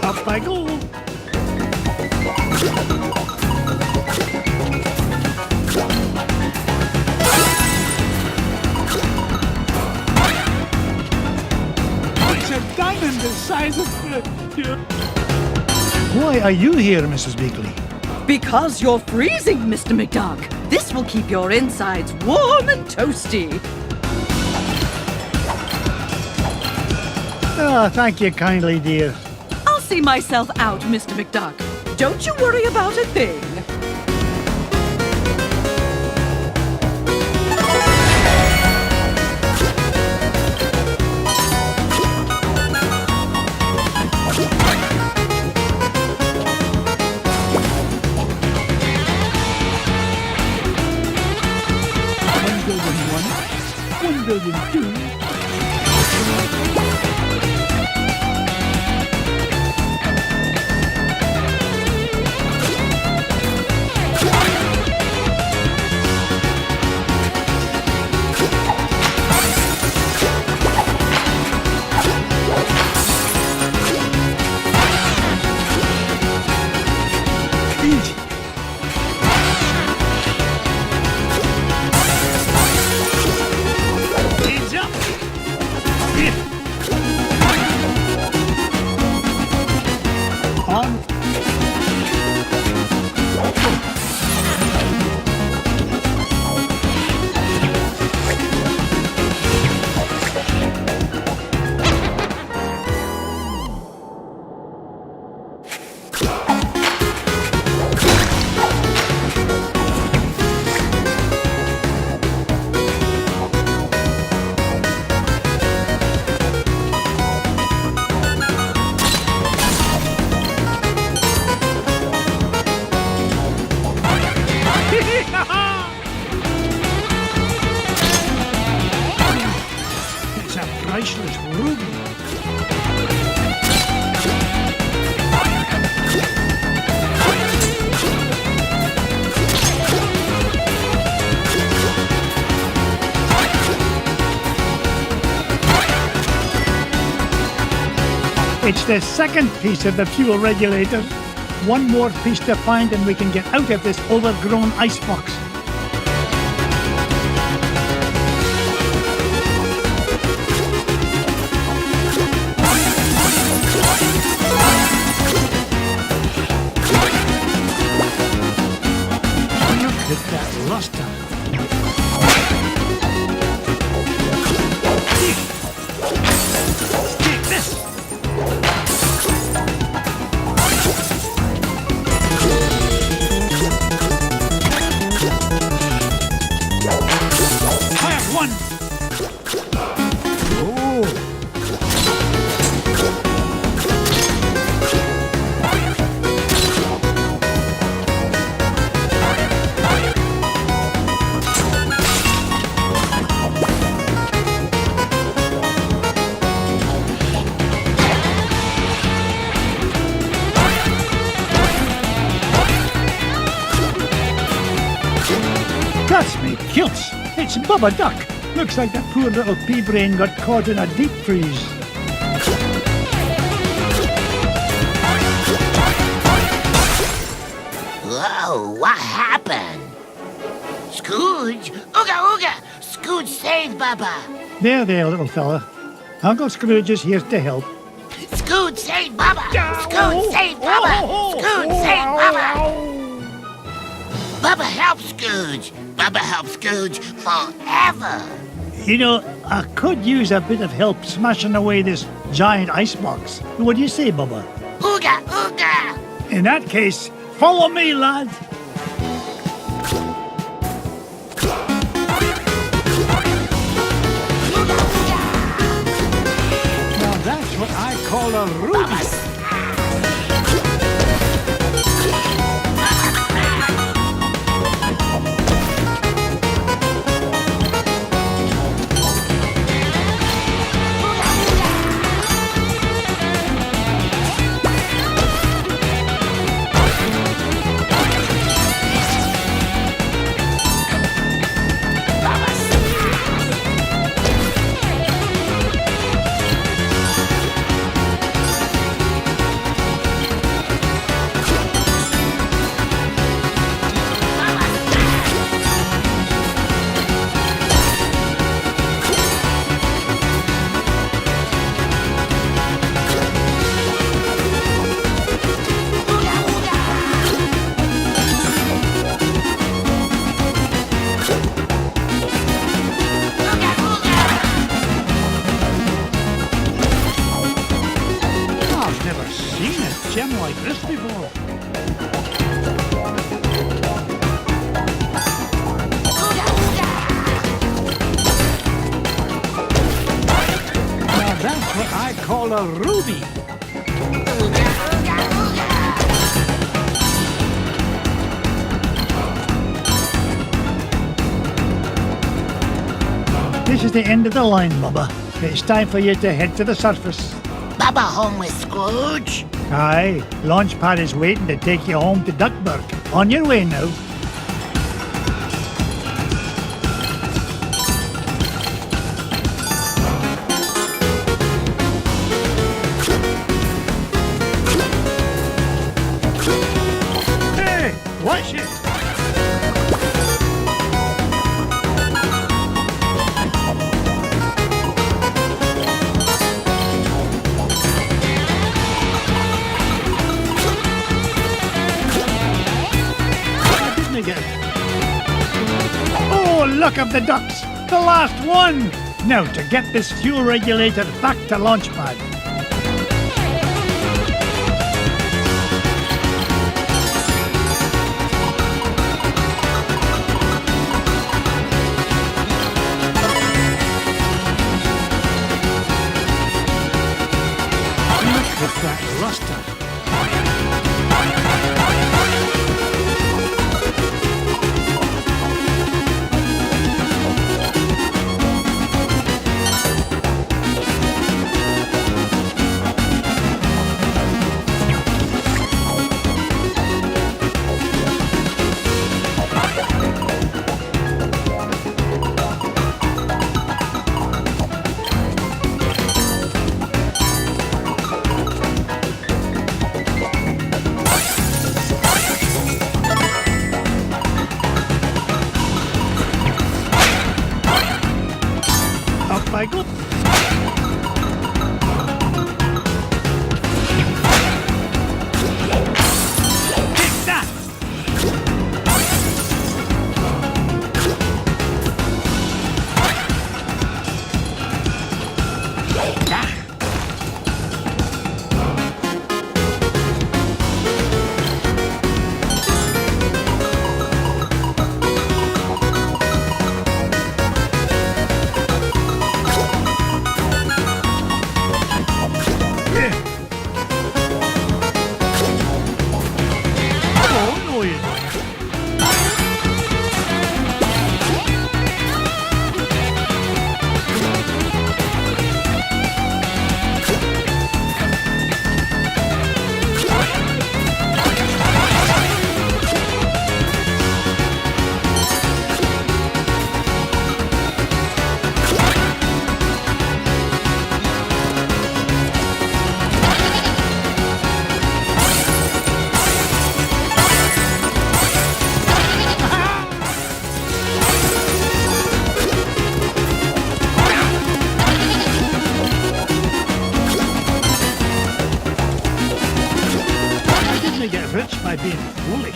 Speaker 1: Up I go. Why are you here, Mrs. Beakley?
Speaker 6: Because you're freezing, Mr. McDuck. This will keep your insides warm and toasty.
Speaker 1: Ah, thank you kindly, dear.
Speaker 6: I'll see myself out, Mr. McDuck. Don't you worry about a thing.
Speaker 1: precious ruby. It's the second piece of the fuel regulator. One more piece to find and we can get out of this overgrown icebox. Look at that luster. Take this. PART1. Oh. That's me kilts. It's Bubba Duck. Looks like that poor little pea brain got caught in a deep freeze.
Speaker 5: Whoa, what happened? Scrooge? Ooga ooga! Scrooge saved Bubba!
Speaker 1: There, little fella. Uncle Scrooge is here to help.
Speaker 5: Scrooge saved Bubba! Scrooge saved Bubba! Scrooge saved Bubba! Bubba helps Scrooge! Bubba helps Scrooge forever!
Speaker 1: You know, I could use a bit of help smashing away this giant icebox. What do you say, Bubba?
Speaker 5: Ooga ooga!
Speaker 1: In that case, follow me, lad. Now that's what I call a ruby. Gem like this before. Now that's what I call a ruby. This is the end of the line, Bubba. It's time for you to head to the surface.
Speaker 5: Bubba home with Scrooge?
Speaker 1: Aye, Launchpad is waiting to take you home to Duckburg. On your way now. Hey, watch it! Oh, look up the ducks! The last one! Now to get this fuel regulator back to Launchpad. Look at that luster. rich by being foolish.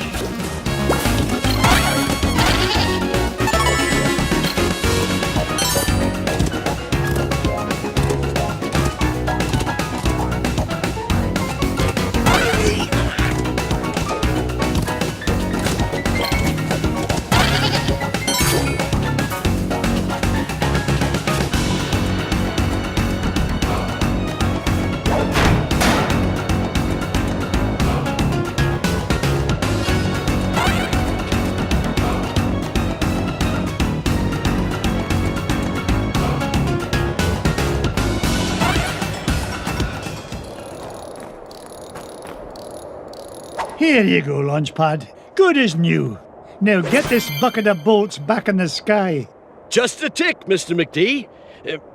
Speaker 1: Here you go, Launchpad. Good as new. Now get this bucket of bolts back in the sky.
Speaker 8: Just a tick, Mr. McD.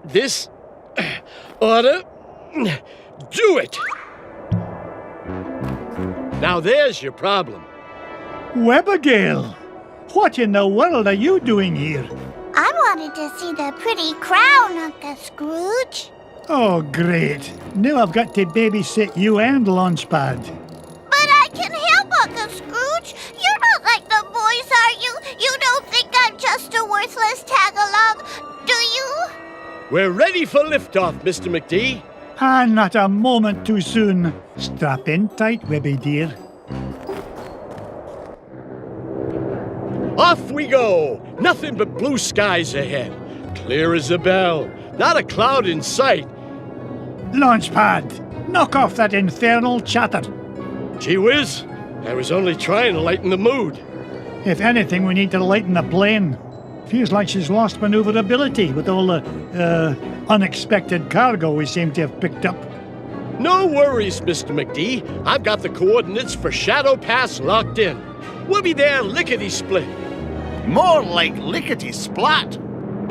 Speaker 8: This oughta do it. Now there's your problem.
Speaker 1: Webigail, what in the world are you doing here?
Speaker 3: I wanted to see the pretty crown, Uncle Scrooge.
Speaker 1: Oh, great. Now I've got to babysit you and Launchpad.
Speaker 3: But I can help, Uncle Scrooge. You're not like the boys, are you? You don't think I'm just a worthless tag-along, do you?
Speaker 8: We're ready for liftoff, Mr. McD.
Speaker 1: Ah, not a moment too soon. Strap in tight, Webby dear.
Speaker 8: Off we go! Nothing but blue skies ahead. Clear as a bell. Not a cloud in sight.
Speaker 1: Launchpad, knock off that infernal chatter.
Speaker 8: Gee whiz, I was only trying to lighten the mood.
Speaker 1: If anything, we need to lighten the plane. Feels like she's lost maneuverability with all the, unexpected cargo we seem to have picked up.
Speaker 8: No worries, Mr. McD. I've got the coordinates for Shadow Pass locked in. We'll be there lickety-split.
Speaker 9: More like lickety-splat.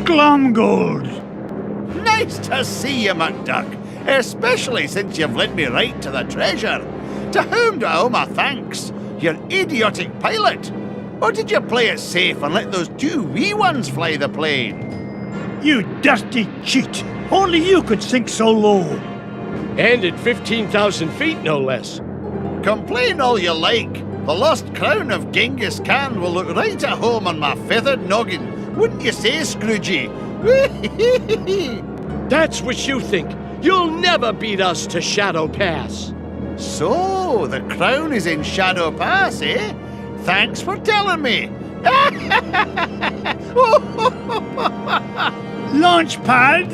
Speaker 1: Glomgold!
Speaker 9: Nice to see you, McDuck. Especially since you've led me right to the treasure. To whom do I owe my thanks? Your idiotic pilot? Or did you play it safe and let those two wee ones fly the plane?
Speaker 1: You dirty cheat! Only you could sink so low!
Speaker 8: And at 15,000 feet, no less.
Speaker 9: Complain all you like. The lost crown of Genghis Khan will look right at home on my feathered noggin. Wouldn't you say, Scroogey?
Speaker 8: That's what you think. You'll never beat us to Shadow Pass.
Speaker 9: So, the crown is in Shadow Pass, eh? Thanks for telling me.
Speaker 1: Launchpad!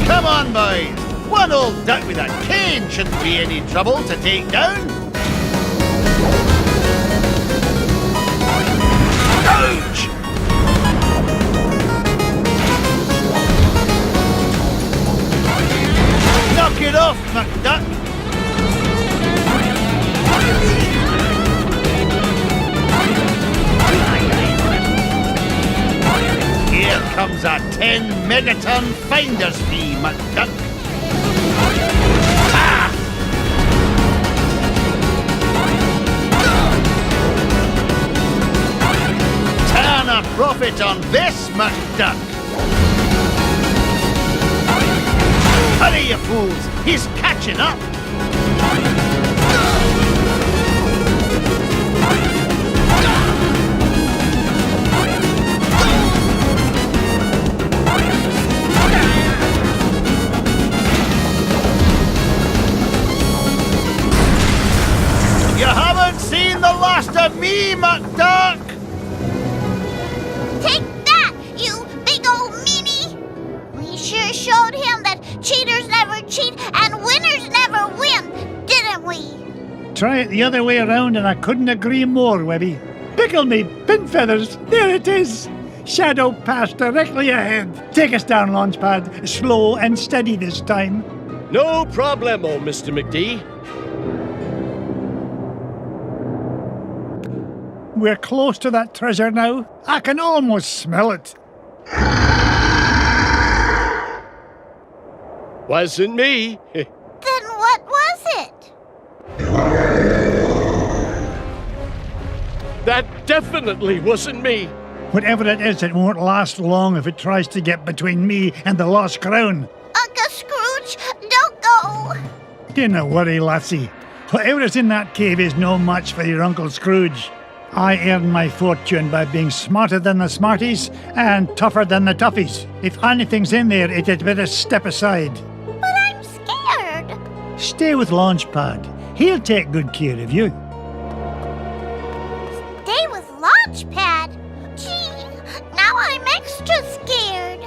Speaker 9: Come on, boys. One old duck with a cane shouldn't be any trouble to take down. Ouch! Knock it off, McDuck. Here comes a 10 megaton finder's fee, McDuck. Ah! Turn a profit on this, McDuck. Hurry, you fools! He's catching up! You haven't seen the last of me, McDuck!
Speaker 3: Take that, you big old meanie! We sure showed him that cheaters never cheat and winners never win, didn't we?
Speaker 1: Try it the other way around and I couldn't agree more, Webby. Pickle me, pin feathers, there it is! Shadow Pass directly ahead. Take us down, Launchpad. Slow and steady this time.
Speaker 8: No problemo, Mr. McD.
Speaker 1: We're close to that treasure now. I can almost smell it.
Speaker 8: Wasn't me.
Speaker 3: Then what was it?
Speaker 8: That definitely wasn't me.
Speaker 1: Whatever it is, it won't last long if it tries to get between me and the lost crown.
Speaker 3: Uncle Scrooge, don't go
Speaker 1: Dinna worry, lassie. Whatever is in that cave is no match for your Uncle Scrooge. I earn my fortune by being smarter than the smarties and tougher than the toughies. If anything's in there, it had better step aside.
Speaker 3: But I'm scared.
Speaker 1: Stay with Launchpad. He'll take good care of you.
Speaker 3: Stay with Launchpad? Gee, now I'm extra scared.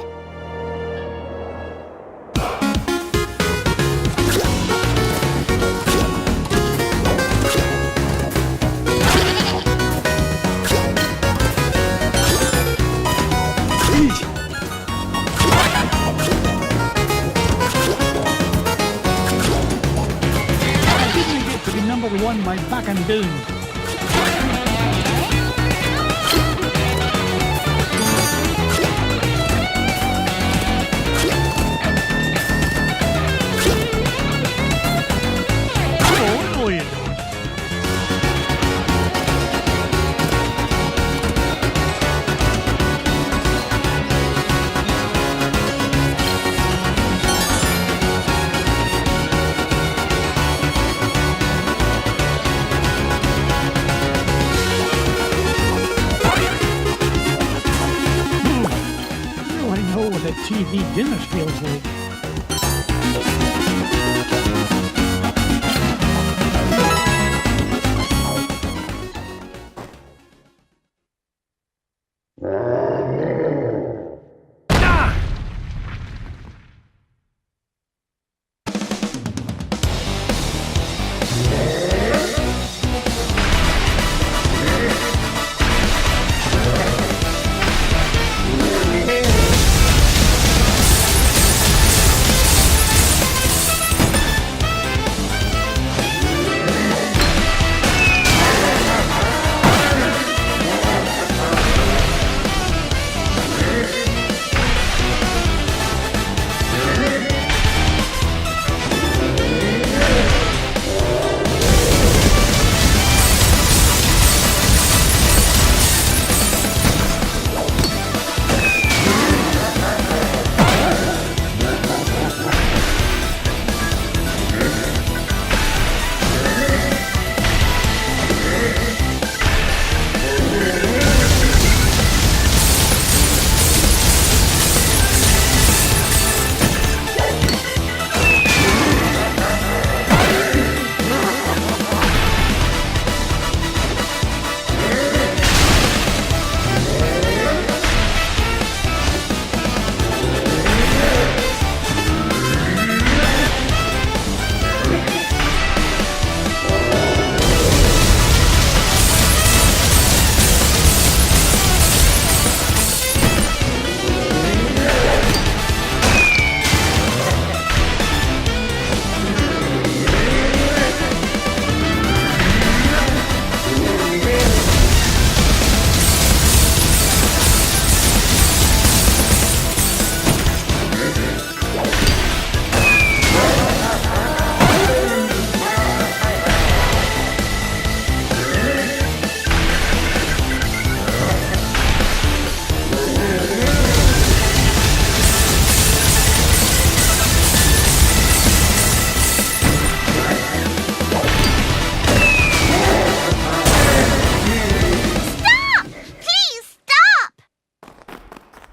Speaker 1: Number one, my back and doomed. Oh, no, you don't. What a TV dinner feels like.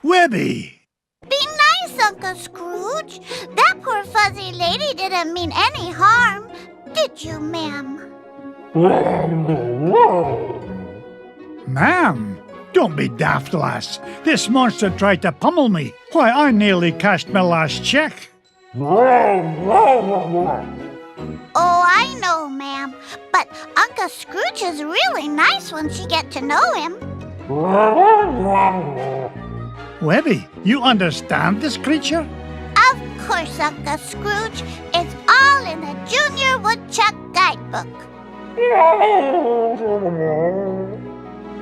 Speaker 1: Webby!
Speaker 3: Be nice, Uncle Scrooge. That poor fuzzy lady didn't mean any harm. Did you, ma'am?
Speaker 1: Ma'am? Don't be daft, lass. This monster tried to pummel me. Why, I nearly cashed my last check.
Speaker 3: Oh, I know, ma'am. But Uncle Scrooge is really nice once you get to know him.
Speaker 1: Webby, you understand this creature?
Speaker 3: Of course, Uncle Scrooge. It's all in the Junior Woodchuck Guidebook.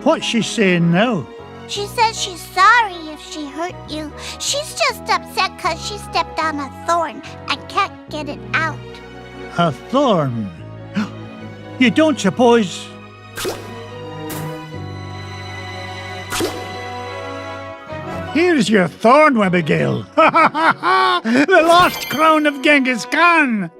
Speaker 1: What's she saying now?
Speaker 3: She says she's sorry if she hurt you. She's just upset because she stepped on a thorn and can't get it out.
Speaker 1: A thorn? You don't suppose... Here's your thorn, Abigail. The lost crown of Genghis Khan.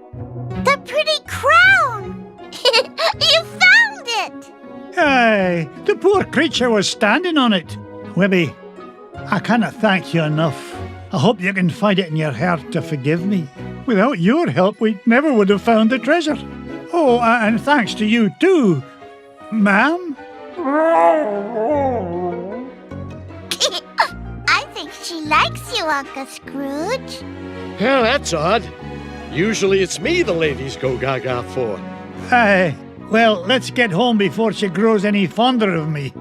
Speaker 3: The pretty crown! You found it!
Speaker 1: Aye, the poor creature was standing on it. Webby, I cannot thank you enough. I hope you can find it in your heart to forgive me. Without your help, we never would have found the treasure. Oh, and thanks to you too, ma'am.
Speaker 3: I think she likes you, Uncle Scrooge.
Speaker 8: Well, that's odd. Usually it's me the ladies go gaga for.
Speaker 1: Aye, well, let's get home before she grows any fonder of me.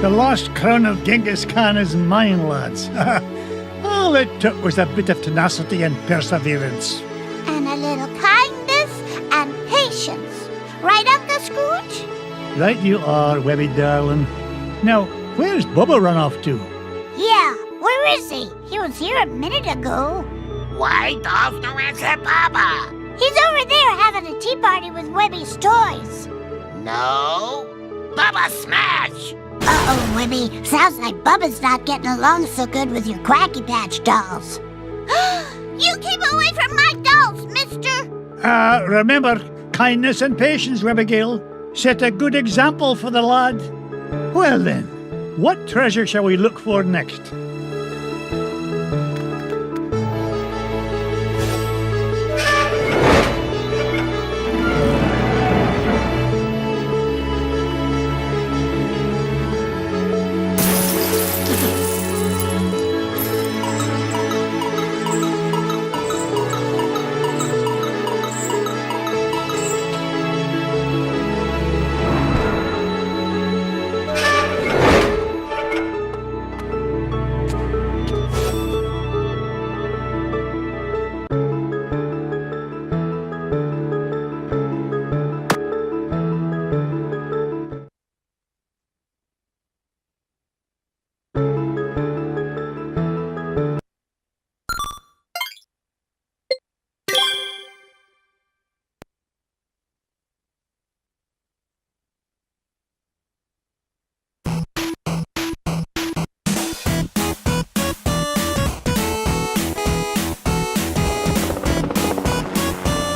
Speaker 1: The lost crown of Genghis Khan is mine, lads. All it took was a bit of tenacity and perseverance.
Speaker 3: And a little kindness and patience. Right, Uncle Scrooge?
Speaker 1: Right you are, Webby darling. Now, where's Bubba run off to?
Speaker 3: Yeah, where is he? He was here a minute ago.
Speaker 5: Why does no answer Baba?
Speaker 3: He's over there having a tea party with Webby's toys.
Speaker 5: No. Baba smash!
Speaker 3: Uh-oh, Webby. Sounds like Bubba's not getting along so good with your Quacky Patch dolls. You keep away from my dolls, mister!
Speaker 1: Remember, kindness and patience, Webbigail. Set a good example for the lad. Well then, what treasure shall we look for next?